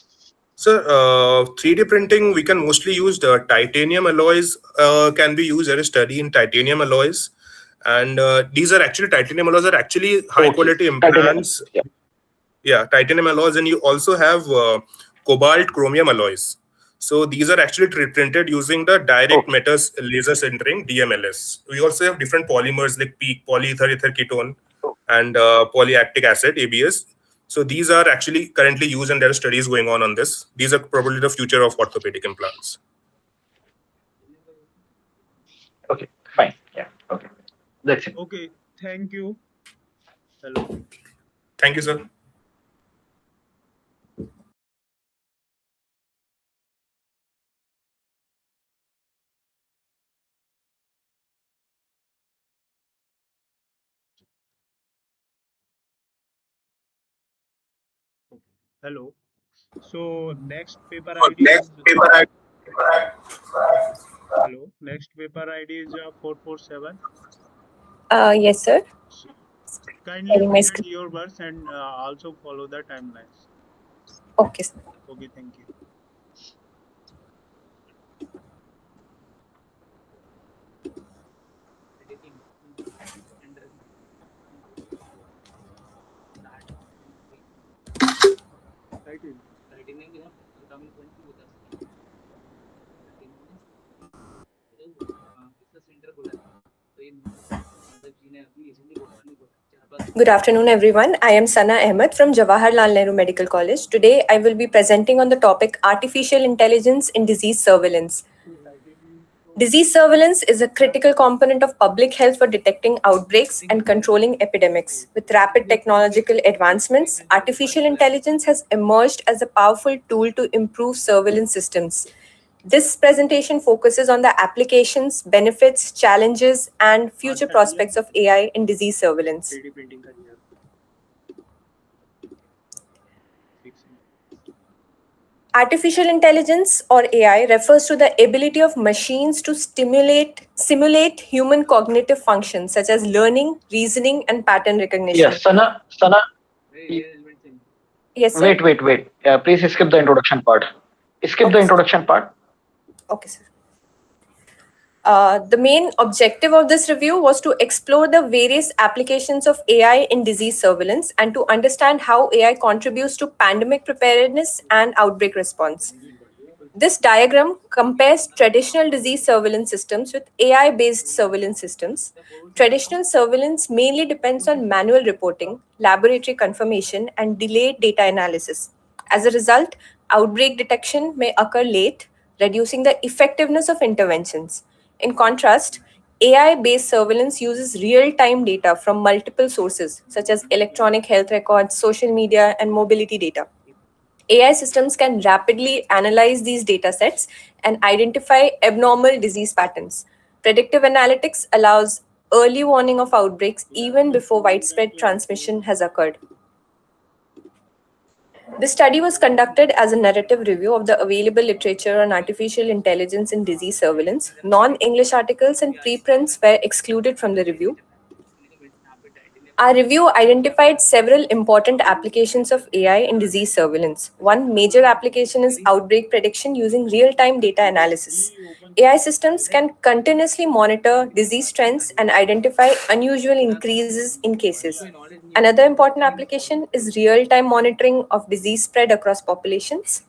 So, 3D printing, we can mostly use the titanium alloys, can be used as a study in titanium alloys. And these are actually, titanium alloys are actually high quality Titanium. implants. Yeah, titanium alloys. And you also have cobalt chromium alloys. So these are actually printed using the direct matter laser sintering, DMLS. We also have different polymers like PEEK, polyether ether ketone, and polyactic acid, ABS. So these are actually currently used, and there are studies going on this. These are probably the future of orthopedic implants. Okay, fine. Yeah. Okay, that's it. Okay, thank you. Hello. Thank you, sir. Hello. So next paper ID is hello. Next paper ID is 447. Yes, sir. Kindly Sharing my present screen. your words and also follow the timelines. Okay, sir. Okay, thank you. Good afternoon, everyone. I am Sana Ahmed from Jawaharlal Nehru Medical College. Today, I will be presenting on the topic Artificial Intelligence in Disease Surveillance. Disease surveillance is a critical component of public health for detecting outbreaks and controlling epidemics. With rapid technological advancements, artificial intelligence has emerged as a powerful tool to improve surveillance systems. This presentation focuses on the applications, benefits, challenges, and future prospects of AI in disease surveillance. Artificial intelligence, or AI, refers to the ability of machines to simulate human cognitive functions such as learning, reasoning, and pattern recognition. Yes, Sana. Yes, sir. Wait. Please skip the introduction part. Skip the introduction part. Okay, sir. The main objective of this review was to explore the various applications of AI in disease surveillance and to understand how AI contributes to pandemic preparedness and outbreak response. This diagram compares traditional disease surveillance systems with AI-based surveillance systems. Traditional surveillance mainly depends on manual reporting, laboratory confirmation, and delayed data analysis. As a result, outbreak detection may occur late, reducing the effectiveness of interventions. In contrast, AI-based surveillance uses real-time data from multiple sources, such as electronic health records, social media, and mobility data. AI systems can rapidly analyze these data sets and identify abnormal disease patterns. Predictive analytics allows early warning of outbreaks even before widespread transmission has occurred. This study was conducted as a narrative review of the available literature on artificial intelligence in disease surveillance. Non-English articles and preprints were excluded from the review. Our review identified several important applications of AI in disease surveillance. One major application is outbreak prediction using real time data analysis. AI systems can continuously monitor disease trends and identify unusual increases in cases. Another important application is real time monitoring of disease spread across populations.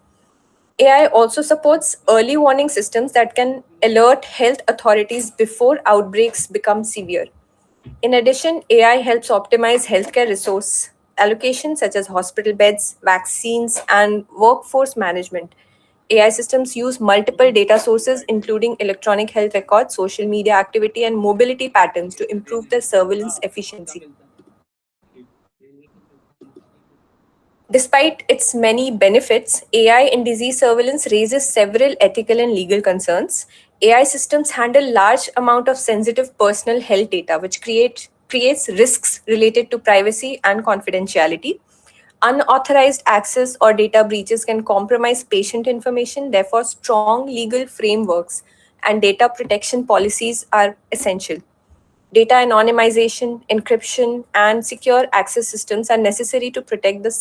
AI also supports early warning systems that can alert health authorities before outbreaks become severe. In addition, AI helps optimize healthcare resource allocation, such as hospital beds, vaccines, and workforce management. AI systems use multiple data sources, including electronic health records, social media activity, and mobility patterns, to improve their surveillance efficiency. Despite its many benefits, AI in disease surveillance raises several ethical and legal concerns. AI systems handle large amount of sensitive personal health data, which creates risks related to privacy and confidentiality. Unauthorized access or data breaches can compromise patient information. Therefore, strong legal frameworks and data protection policies are essential. Data anonymization, encryption, and secure access systems are necessary to protect the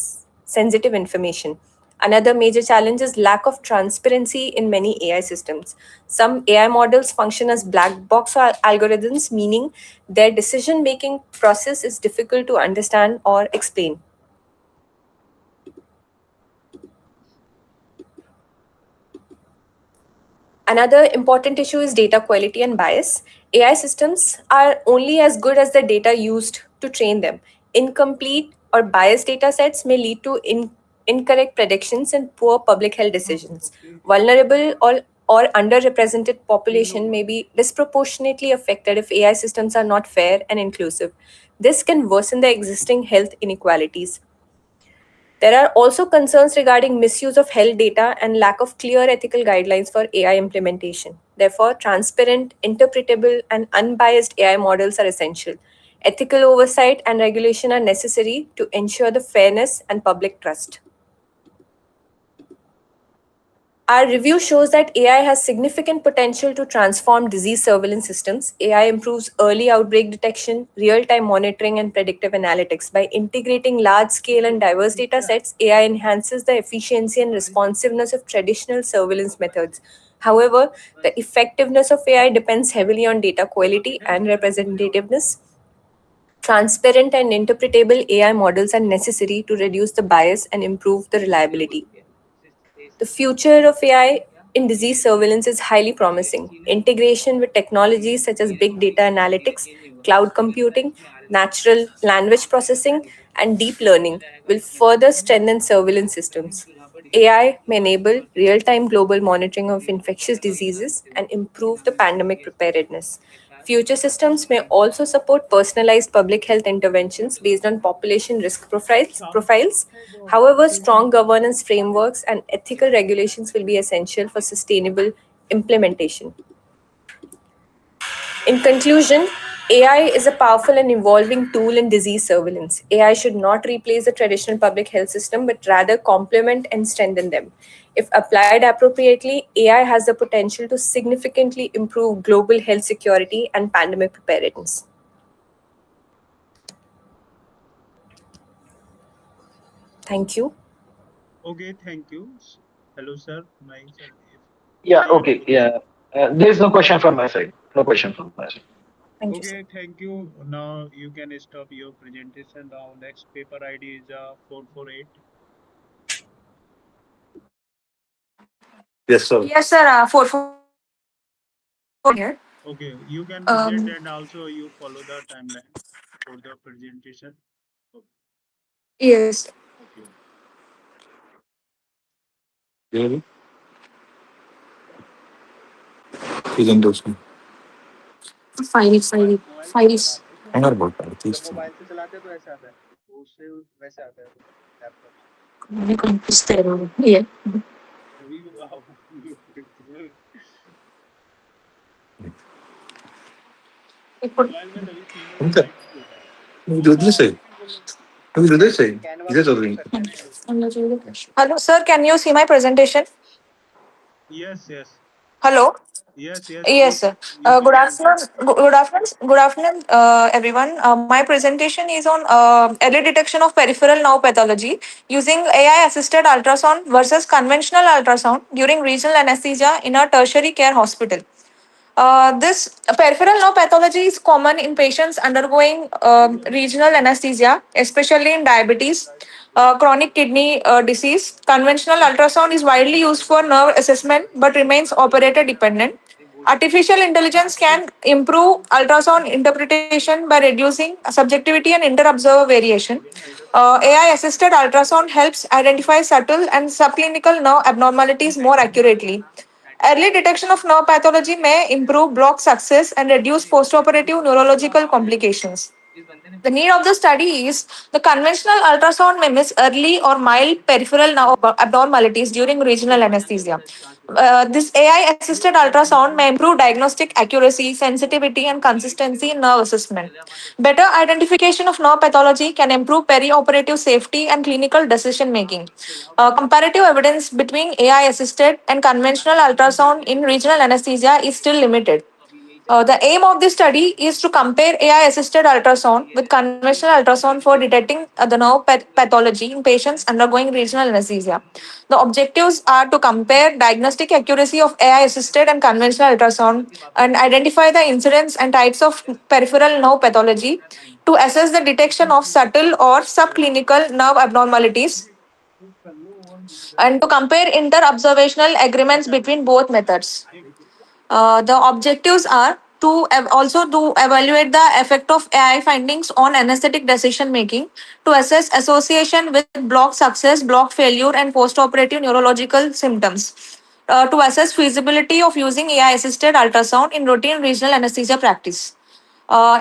sensitive information. Another major challenge is lack of transparency in many AI systems. Some AI models function as black box algorithms, meaning their decision making process is difficult to understand or explain. Another important issue is data quality and bias. AI systems are only as good as the data used to train them. Incomplete or biased data sets may lead to incorrect predictions and poor public health decisions. Vulnerable or underrepresented population may be disproportionately affected if AI systems are not fair and inclusive. This can worsen the existing health inequalities. There are also concerns regarding misuse of health data and lack of clear ethical guidelines for AI implementation. Therefore, transparent, interpretable, and unbiased AI models are essential. Ethical oversight and regulation are necessary to ensure the fairness and public trust. Our review shows that AI has significant potential to transform disease surveillance systems. AI improves early outbreak detection, real time monitoring, and predictive analytics. By integrating large scale and diverse data sets, AI enhances the efficiency and responsiveness of traditional surveillance methods. However, the effectiveness of AI depends heavily on data quality and representativeness. Transparent and interpretable AI models are necessary to reduce the bias and improve the reliability. The future of AI in disease surveillance is highly promising. Integration with technologies such as big data analytics, cloud computing, natural language processing, and deep learning will further strengthen surveillance systems. AI may enable real time global monitoring of infectious diseases and improve the pandemic preparedness. Future systems may also support personalized public health interventions based on population risk profiles. However, strong governance frameworks and ethical regulations will be essential for sustainable implementation. In conclusion, AI is a powerful and evolving tool in disease surveillance. AI should not replace the traditional public health system, but rather complement and strengthen them. If applied appropriately, AI has the potential to significantly improve global health security and pandemic preparedness. Thank you. Okay, thank you. Hello, sir. My sir. Yeah, okay, yeah. There's no question from my side. No question from my side. Thank you, sir. Okay, thank you. Now you can stop your presentation. Now next paper ID is 448. Yes, sir. Yes, sir. 4 here. Okay, you can present and also you follow the timeline for the presentation. Yes. Okay. Really? Presentation. Mobile से चलाते Hang on, बोलता है, जब please. Mobile से चलाते तो ऐसे आता है उससे वैसे आता है लैपटॉप अभी मोबाइल में तभी सीन में Okay. लाइट नहीं होता है You do this side. You do this side. Canva This पे is क्लिक all. करके नहीं Hello, sir. Can you see my presentation? Yes yes Hello. Yes, yes, Yes, sir. you Good can afternoon. continue. Good afternoon, everyone. My presentation is on early detection of peripheral nerve pathology using AI-assisted ultrasound versus conventional ultrasound during regional anesthesia in a tertiary care hospital. This peripheral nerve pathology is common in patients undergoing regional anesthesia, especially in diabetes, chronic kidney disease. Conventional ultrasound is widely used for nerve assessment but remains operator dependent. Artificial intelligence can improve ultrasound interpretation by reducing subjectivity and inter-observer variation. AI assisted ultrasound helps identify subtle and subclinical nerve abnormalities more accurately. Early detection of nerve pathology may improve block success and reduce postoperative neurological complications. The need of the study is the conventional ultrasound may miss early or mild peripheral nerve abnormalities during regional anesthesia. This AI assisted ultrasound may improve diagnostic accuracy, sensitivity, and consistency in nerve assessment. Better identification of nerve pathology can improve perioperative safety and clinical decision making. Comparative evidence between AI assisted and conventional ultrasound in regional anesthesia is still limited. The aim of this study is to compare AI assisted ultrasound with conventional ultrasound for detecting the nerve pathology in patients undergoing regional anesthesia. The objectives are to compare diagnostic accuracy of AI assisted and conventional ultrasound and identify the incidence and types of peripheral nerve pathology to assess the detection of subtle or subclinical nerve abnormalities and to compare inter-observational agreements between both methods. The objectives are to also to evaluate the effect of AI findings on anesthetic decision making, to assess association with block success, block failure, and postoperative neurological symptoms. To assess feasibility of using AI assisted ultrasound in routine regional anesthesia practice.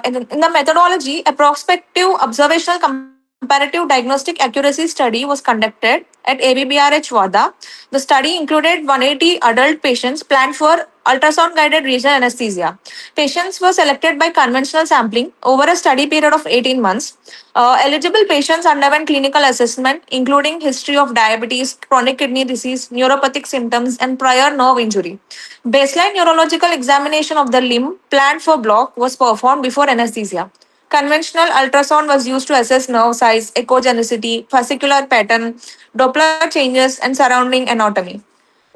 In the methodology, a prospective observational comparative diagnostic accuracy study was conducted at ABBRH Wada. The study included 180 adult patients planned for ultrasound guided regional anesthesia. Patients were selected by conventional sampling over a study period of 18 months. Eligible patients underwent clinical assessment, including history of diabetes, chronic kidney disease, neuropathic symptoms, and prior nerve injury. Baseline neurological examination of the limb planned for block was performed before anesthesia. Conventional ultrasound was used to assess nerve size, echogenicity, fascicular pattern, Doppler changes, and surrounding anatomy.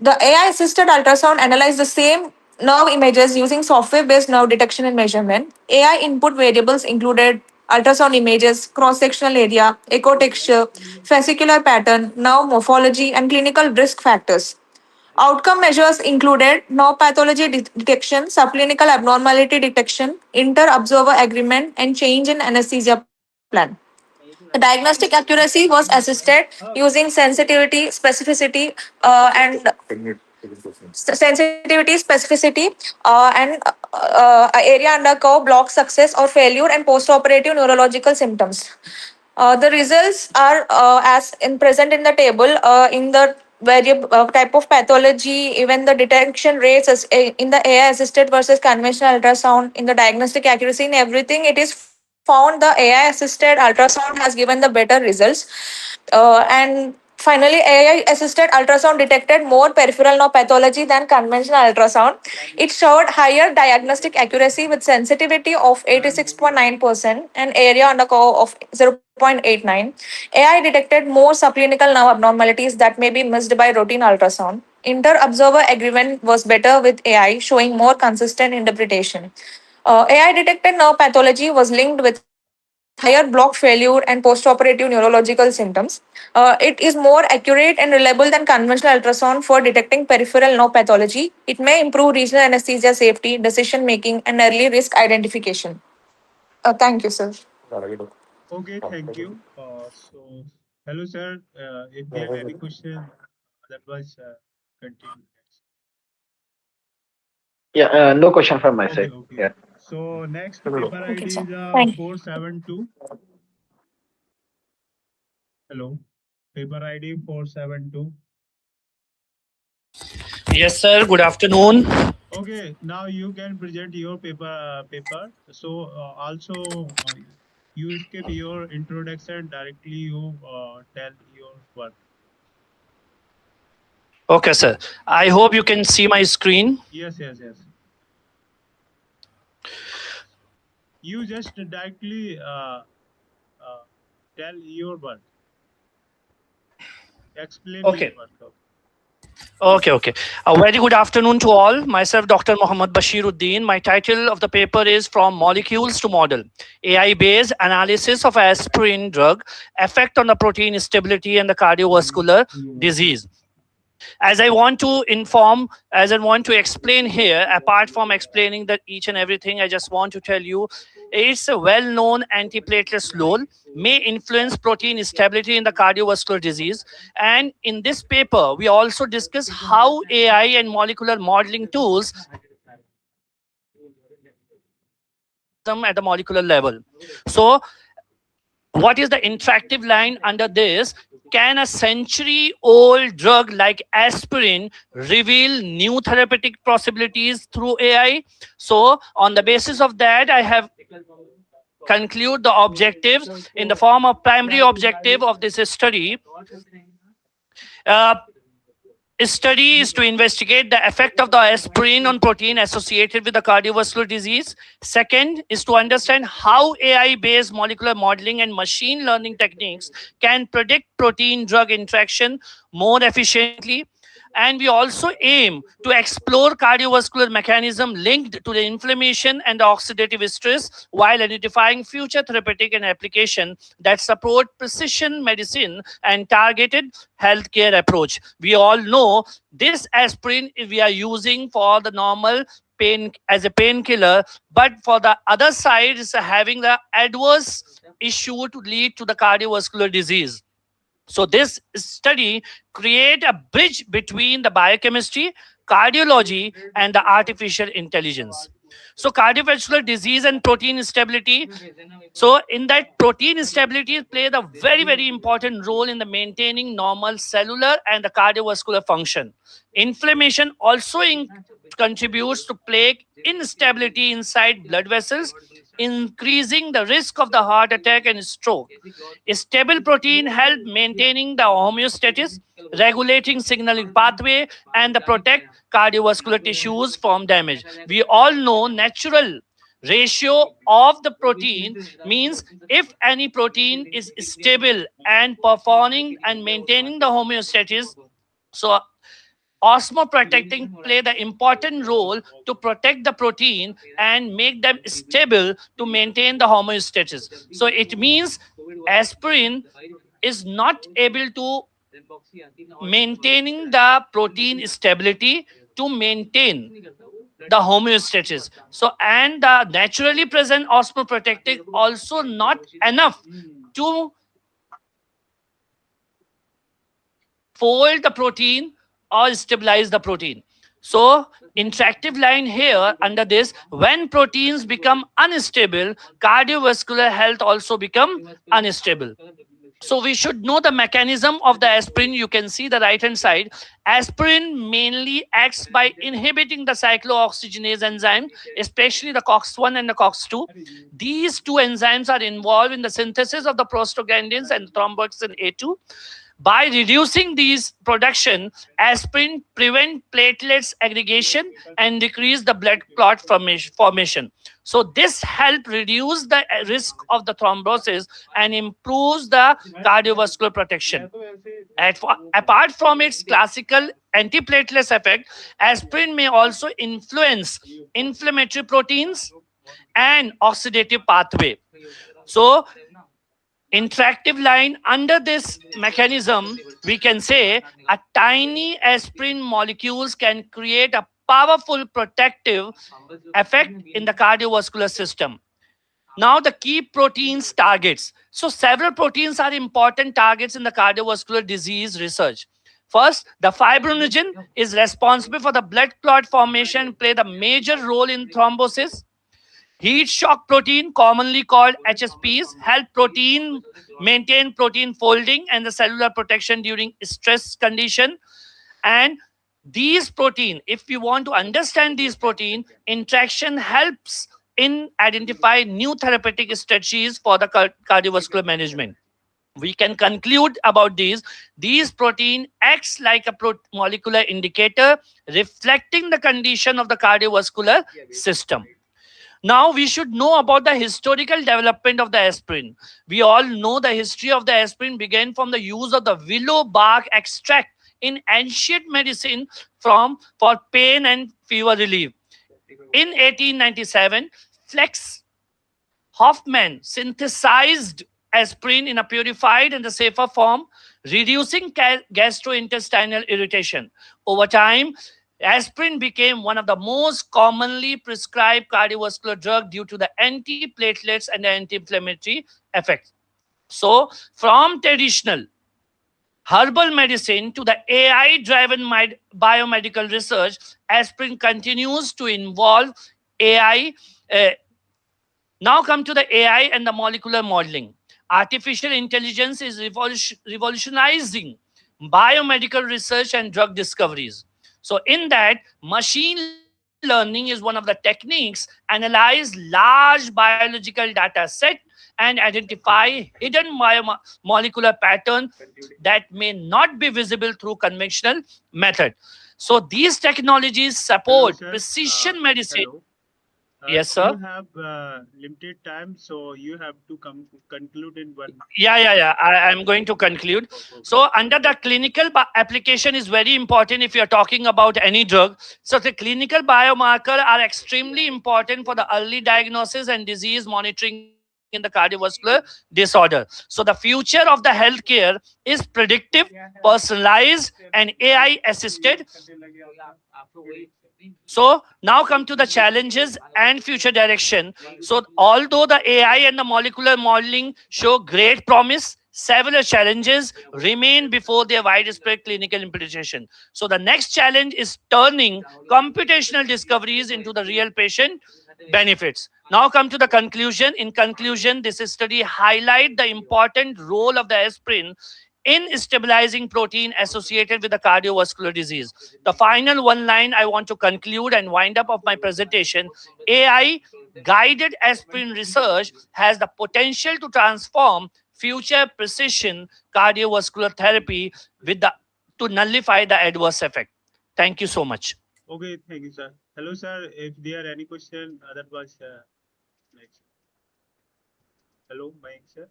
The AI assisted ultrasound analyzed the same nerve images using software based nerve detection and measurement. AI input variables included ultrasound images, cross sectional area, echo texture, fascicular pattern, nerve morphology, and clinical risk factors. Outcome measures included nerve pathology detection, subclinical abnormality detection, inter-observer agreement, and change in anesthesia plan. The diagnostic accuracy was assisted using sensitivity, specificity, and sensitivity, specificity, and area under curve, block success or failure, and postoperative neurological symptoms. The results are as in present in the table in the variable type of pathology, even the detection rates in the AI assisted versus conventional ultrasound, in the diagnostic accuracy, in everything. It is found the AI assisted ultrasound has given the better results. And finally, AI assisted ultrasound detected more peripheral nerve pathology than conventional ultrasound. It showed higher diagnostic accuracy with sensitivity of 86.9% and area under curve of 0.89. AI detected more subclinical nerve abnormalities that may be missed by routine ultrasound. Inter-observer agreement was better with AI, showing more consistent interpretation. AI detected nerve pathology was linked with higher block failure and postoperative neurological symptoms. It is more accurate and reliable than conventional ultrasound for detecting peripheral nerve pathology. It may improve regional anesthesia safety, decision making, and early risk identification. Thank you, sir. Okay, thank you. Hello, sir. If you have any question, otherwise, continue. Yeah, no question from my Okay, side. okay. Yeah. So next paper Okay, ID sir. is Thank you. 472. Hello, paper ID 472. Yes, sir. Good afternoon. Okay, now you can present your paper. So also you skip your introduction directly. You tell your work. Okay, sir. I hope you can see my screen. Yes, yes, yes. You just directly tell your work. Explain Okay. your work. Okay. A very good afternoon to all. Myself, Dr. Mohammad Bashiruddin. My title of the paper is From Molecules to Model, AI-based analysis of aspirin drug, effect on the protein stability and the cardiovascular disease. As I want to inform, as I want to explain here, apart from explaining that each and everything, I just want to tell you, it's a well-known antiplatelet role may influence protein stability in the cardiovascular disease. And in this paper, we also discuss how AI and molecular modeling tools at the molecular level. So what is the interactive line under this? Can a century-old drug like aspirin reveal new therapeutic possibilities through AI? So on the basis of that, I have conclude the objectives in the form of primary objective of this study. Study is to investigate the effect of the aspirin on protein associated with the cardiovascular disease. Second is to understand how AI-based molecular modeling and machine learning techniques can predict protein-drug interaction more efficiently. And we also aim to explore cardiovascular mechanism linked to the inflammation and the oxidative stress while identifying future therapeutic and application that support precision medicine and targeted healthcare approach. We all know this aspirin we are using for the normal pain as a painkiller, but for the other side is having the adverse issue to lead to the cardiovascular disease. So this study create a bridge between the biochemistry, cardiology, and the artificial intelligence. So cardiovascular disease and protein stability. So in that, protein stability play the very important role in the maintaining normal cellular and the cardiovascular function. Inflammation also contributes to plaque instability inside blood vessels, increasing the risk of the heart attack and stroke. A stable protein help maintaining the homeostasis, regulating signaling pathway, and the protect cardiovascular tissues from damage. We all know natural ratio of the protein means if any protein is stable and performing and maintaining the homeostasis, so osmoprotecting play the important role to protect the protein and make them stable to maintain the homeostasis. So it means aspirin is not able to maintaining the protein stability to maintain the homeostasis. So and the naturally present osmoprotectic also not enough to fold the protein or stabilize the protein. So interactive line here under this, when proteins become unstable, cardiovascular health also become unstable. So we should know the mechanism of the aspirin. You can see the right hand side. Aspirin mainly acts by inhibiting the cyclooxygenase enzyme, especially the COX-1 and the COX-2. These two enzymes are involved in the synthesis of the prostaglandins and thromboxane A2. By reducing these production, aspirin prevent platelets aggregation and decrease the blood clot formation. So this help reduce the risk of the thrombosis and improves the cardiovascular protection. Apart from its classical antiplatelet effect, aspirin may also influence inflammatory proteins and oxidative pathway. So interactive line under this mechanism, we can say a tiny aspirin molecules can create a powerful protective effect in the cardiovascular system. Now the key proteins targets. So several proteins are important targets in the cardiovascular disease research. First, the fibrinogen is responsible for the blood clot formation, play the major role in thrombosis. Heat shock protein, commonly called HSPs, help protein maintain protein folding and the cellular protection during stress condition. And these protein, if we want to understand these protein, interaction helps in identify new therapeutic strategies for the cardiovascular management. We can conclude about these protein acts like a molecular indicator reflecting the condition of the cardiovascular system. Now we should know about the historical development of the aspirin. We all know the history of the aspirin began from the use of the willow bark extract in ancient medicine for pain and fever relief. In 1897, Flex Hoffman synthesized aspirin in a purified and a safer form, reducing gastrointestinal irritation. Over time, aspirin became one of the most commonly prescribed cardiovascular drug due to the antiplatelets and anti-inflammatory effects. So, from traditional herbal medicine to the AI-driven biomedical research, aspirin continues to involve AI. Now come to the AI and the molecular modeling. Artificial intelligence is revolutionizing biomedical research and drug discoveries. So in that, machine learning is one of the techniques analyze large biological data set and identify hidden molecular patterns that may not be visible through conventional method. So these technologies Hello, support sir. precision medicine. Hello. Yes, You sir. have limited time, so you have to conclude in one. Yeah. I'm going to conclude. So, under the clinical application is very important if you're talking about any drug. So, the clinical biomarker are extremely important for the early diagnosis and disease monitoring in the cardiovascular disorder. So, the future of the healthcare is predictive, personalized, and AI assisted. So now come to the challenges and future direction. So although the AI and the molecular modeling show great promise, several challenges remain before their widespread clinical implementation. So the next challenge is turning computational discoveries into the real patient benefits. Now come to the conclusion. In conclusion, this study highlight the important role of the aspirin in stabilizing protein associated with the cardiovascular disease. The final one line I want to conclude and wind up of my presentation. AI guided aspirin research has the potential to transform future precision cardiovascular therapy with the to nullify the adverse effect. Thank you so much. Okay, thank you, sir. Hello, sir. If there are any question, otherwise, next. Hello, Mike, sir.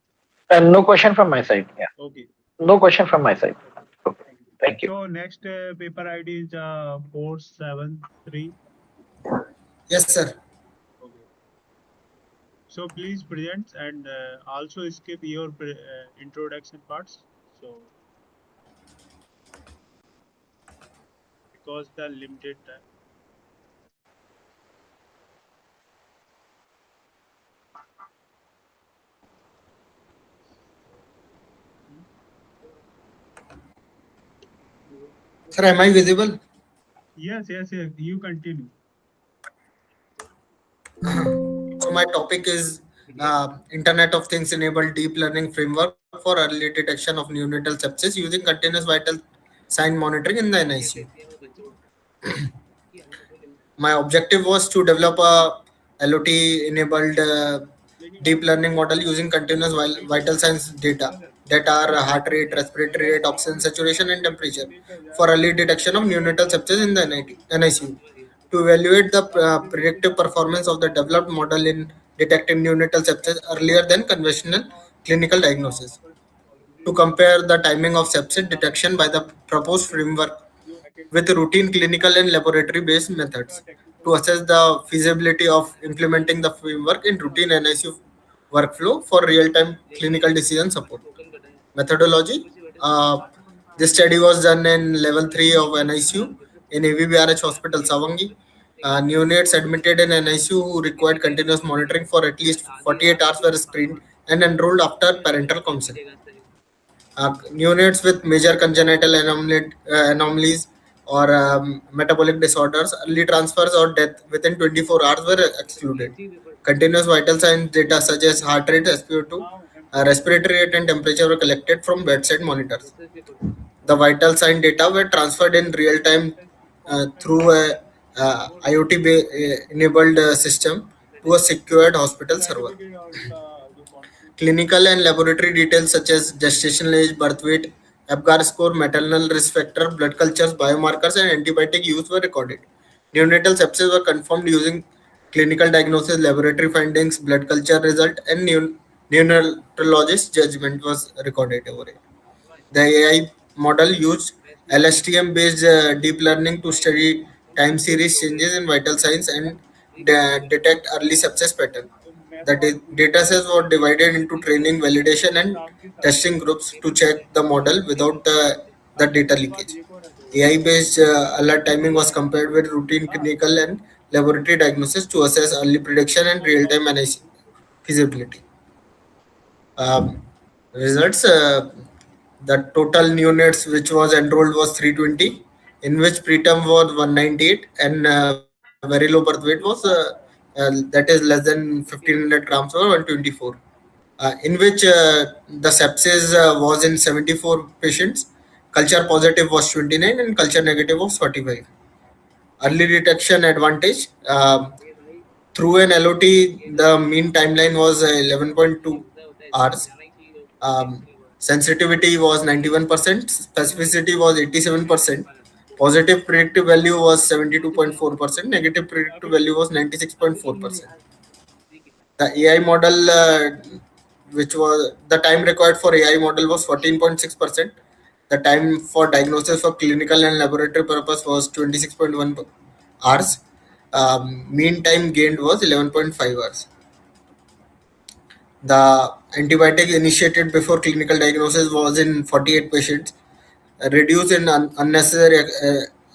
And no question from my side. Yeah. Okay. No question from my side. Okay. Thank you. So next paper ID is 473. Yes, sir. Okay. So please present and also skip your introduction parts. So because the limited time. Sir, am I visible? Yes. You continue. So my topic is Internet of Things enabled deep learning framework for early detection of neonatal sepsis using continuous vital sign monitoring in the NICU. My objective was to develop a LOT enabled deep learning model using continuous vital signs data that are heart rate, respiratory rate, oxygen saturation, and temperature for early detection of neonatal sepsis in the NICU. To evaluate the predictive performance of the developed model in detecting neonatal sepsis earlier than conventional clinical diagnosis. To compare the timing of sepsis detection by the proposed framework with routine clinical and laboratory based methods to assess the feasibility of implementing the framework in routine NICU workflow for real time clinical decision support. Methodology. This study was done in level 3 of NICU in AVBRH Hospital Savangi. Neonates admitted in NICU who required continuous monitoring for at least 48 hours were screened and enrolled after parental consent. Neonates with major congenital anomalies or metabolic disorders, early transfers or death within 24 hours were excluded. Continuous vital signs data such as heart rate, SpO2, respiratory rate, and temperature were collected from bedside monitors. The vital sign data were transferred in real time through a IoT enabled system to a secured hospital server. Clinical and laboratory details such as gestational age, birth weight, APGAR score, maternal risk factor, blood cultures, biomarkers, and antibiotic use were recorded. Neonatal sepsis were confirmed using clinical diagnosis, laboratory findings, blood culture result, and neonatologist judgment was recorded over it. The AI model used LSTM based deep learning to study time series changes in vital signs and detect early sepsis pattern. The data sets were divided into training, validation, and testing groups to check the model without the data leakage. AI based alert timing was compared with routine clinical and laboratory diagnosis to assess early prediction and real time feasibility. Um, Results, the total neonates which was enrolled was 320, in which preterm was 198, and very low birth weight was that is less than 1500 grams or 124. In which the sepsis was in 74 patients, culture positive was 29, and culture negative was 45. Early detection advantage. Through an LOT, the mean timeline was 11.2 hours. Um, Sensitivity was 91%, specificity was 87%, positive predictive value was 72.4%, negative predictive value was 96.4%. The AI model, which was the time required for AI model was 14.6%. The time for diagnosis for clinical and laboratory purpose was 26.1 hours. Mean time gained was 11.5 hours. The antibiotic initiated before clinical diagnosis was in 48 patients. Reduce in unnecessary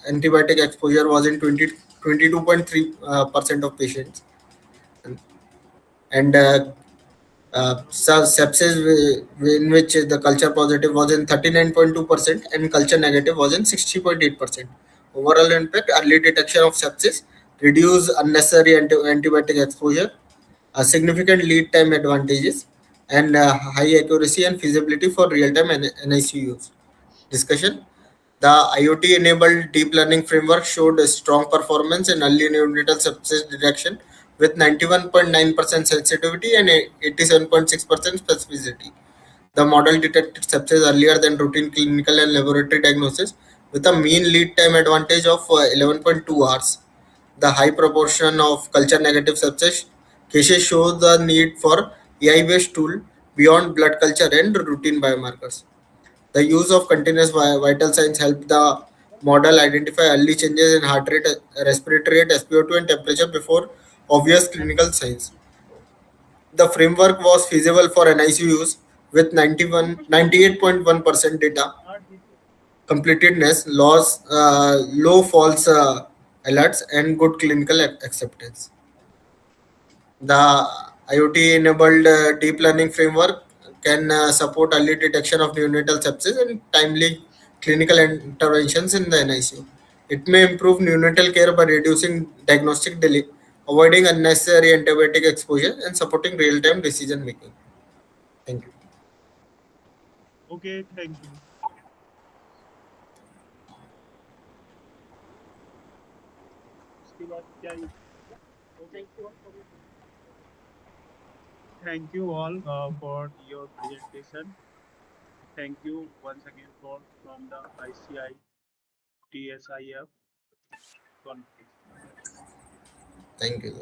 antibiotic exposure was in 22.3% of patients. And sepsis in which the culture positive was in 39.2% and culture negative was in 60.8%. Overall impact: early detection of sepsis, reduce unnecessary antibiotic exposure, a significant lead time advantages, and high accuracy and feasibility for real-time NICU use. Discussion. The IoT enabled deep learning framework showed a strong performance in early neonatal sepsis detection with 91.9% sensitivity and 87.6% specificity. The model detected sepsis earlier than routine clinical and laboratory diagnosis with a mean lead time advantage of 11.2 hours. The high proportion of culture negative sepsis cases show the need for AI based tool beyond blood culture and routine biomarkers. The use of continuous vital signs helped the model identify early changes in heart rate, respiratory rate, SpO2, and temperature before obvious clinical signs. The framework was feasible for NICU use with 98.1% data completedness, low false alerts, and good clinical acceptance. The IoT enabled deep learning framework can support early detection of neonatal sepsis and timely clinical interventions in the NICU. It may improve neonatal care by reducing diagnostic delay, avoiding unnecessary antibiotic exposure, and supporting real time decision making. Thank you. Okay, thank you. उसके बाद क्या Thank you all for your presentation. Thank you once again for from the ICI TSIF conference. Thank you.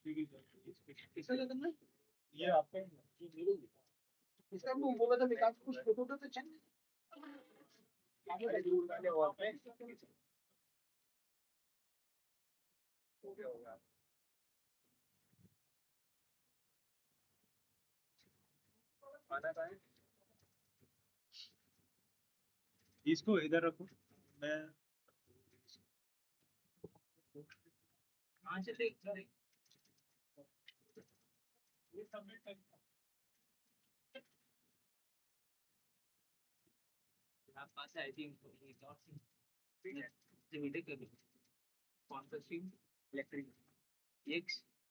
ठीक है sir इसका क्या करना है ये आपका इसका मैं बोला था विकास कुछ फोटो तो चाहिए आगे दूर वाले वॉल पे हो गया होगा खाना खाएं इसको इधर रखो मैं कहाँ चले ये सबमिट कर आप पास आई थिंक ठीक है लिमिटेड कर दो कौन सा स्ट्रीम इलेक्ट्रिक एक्स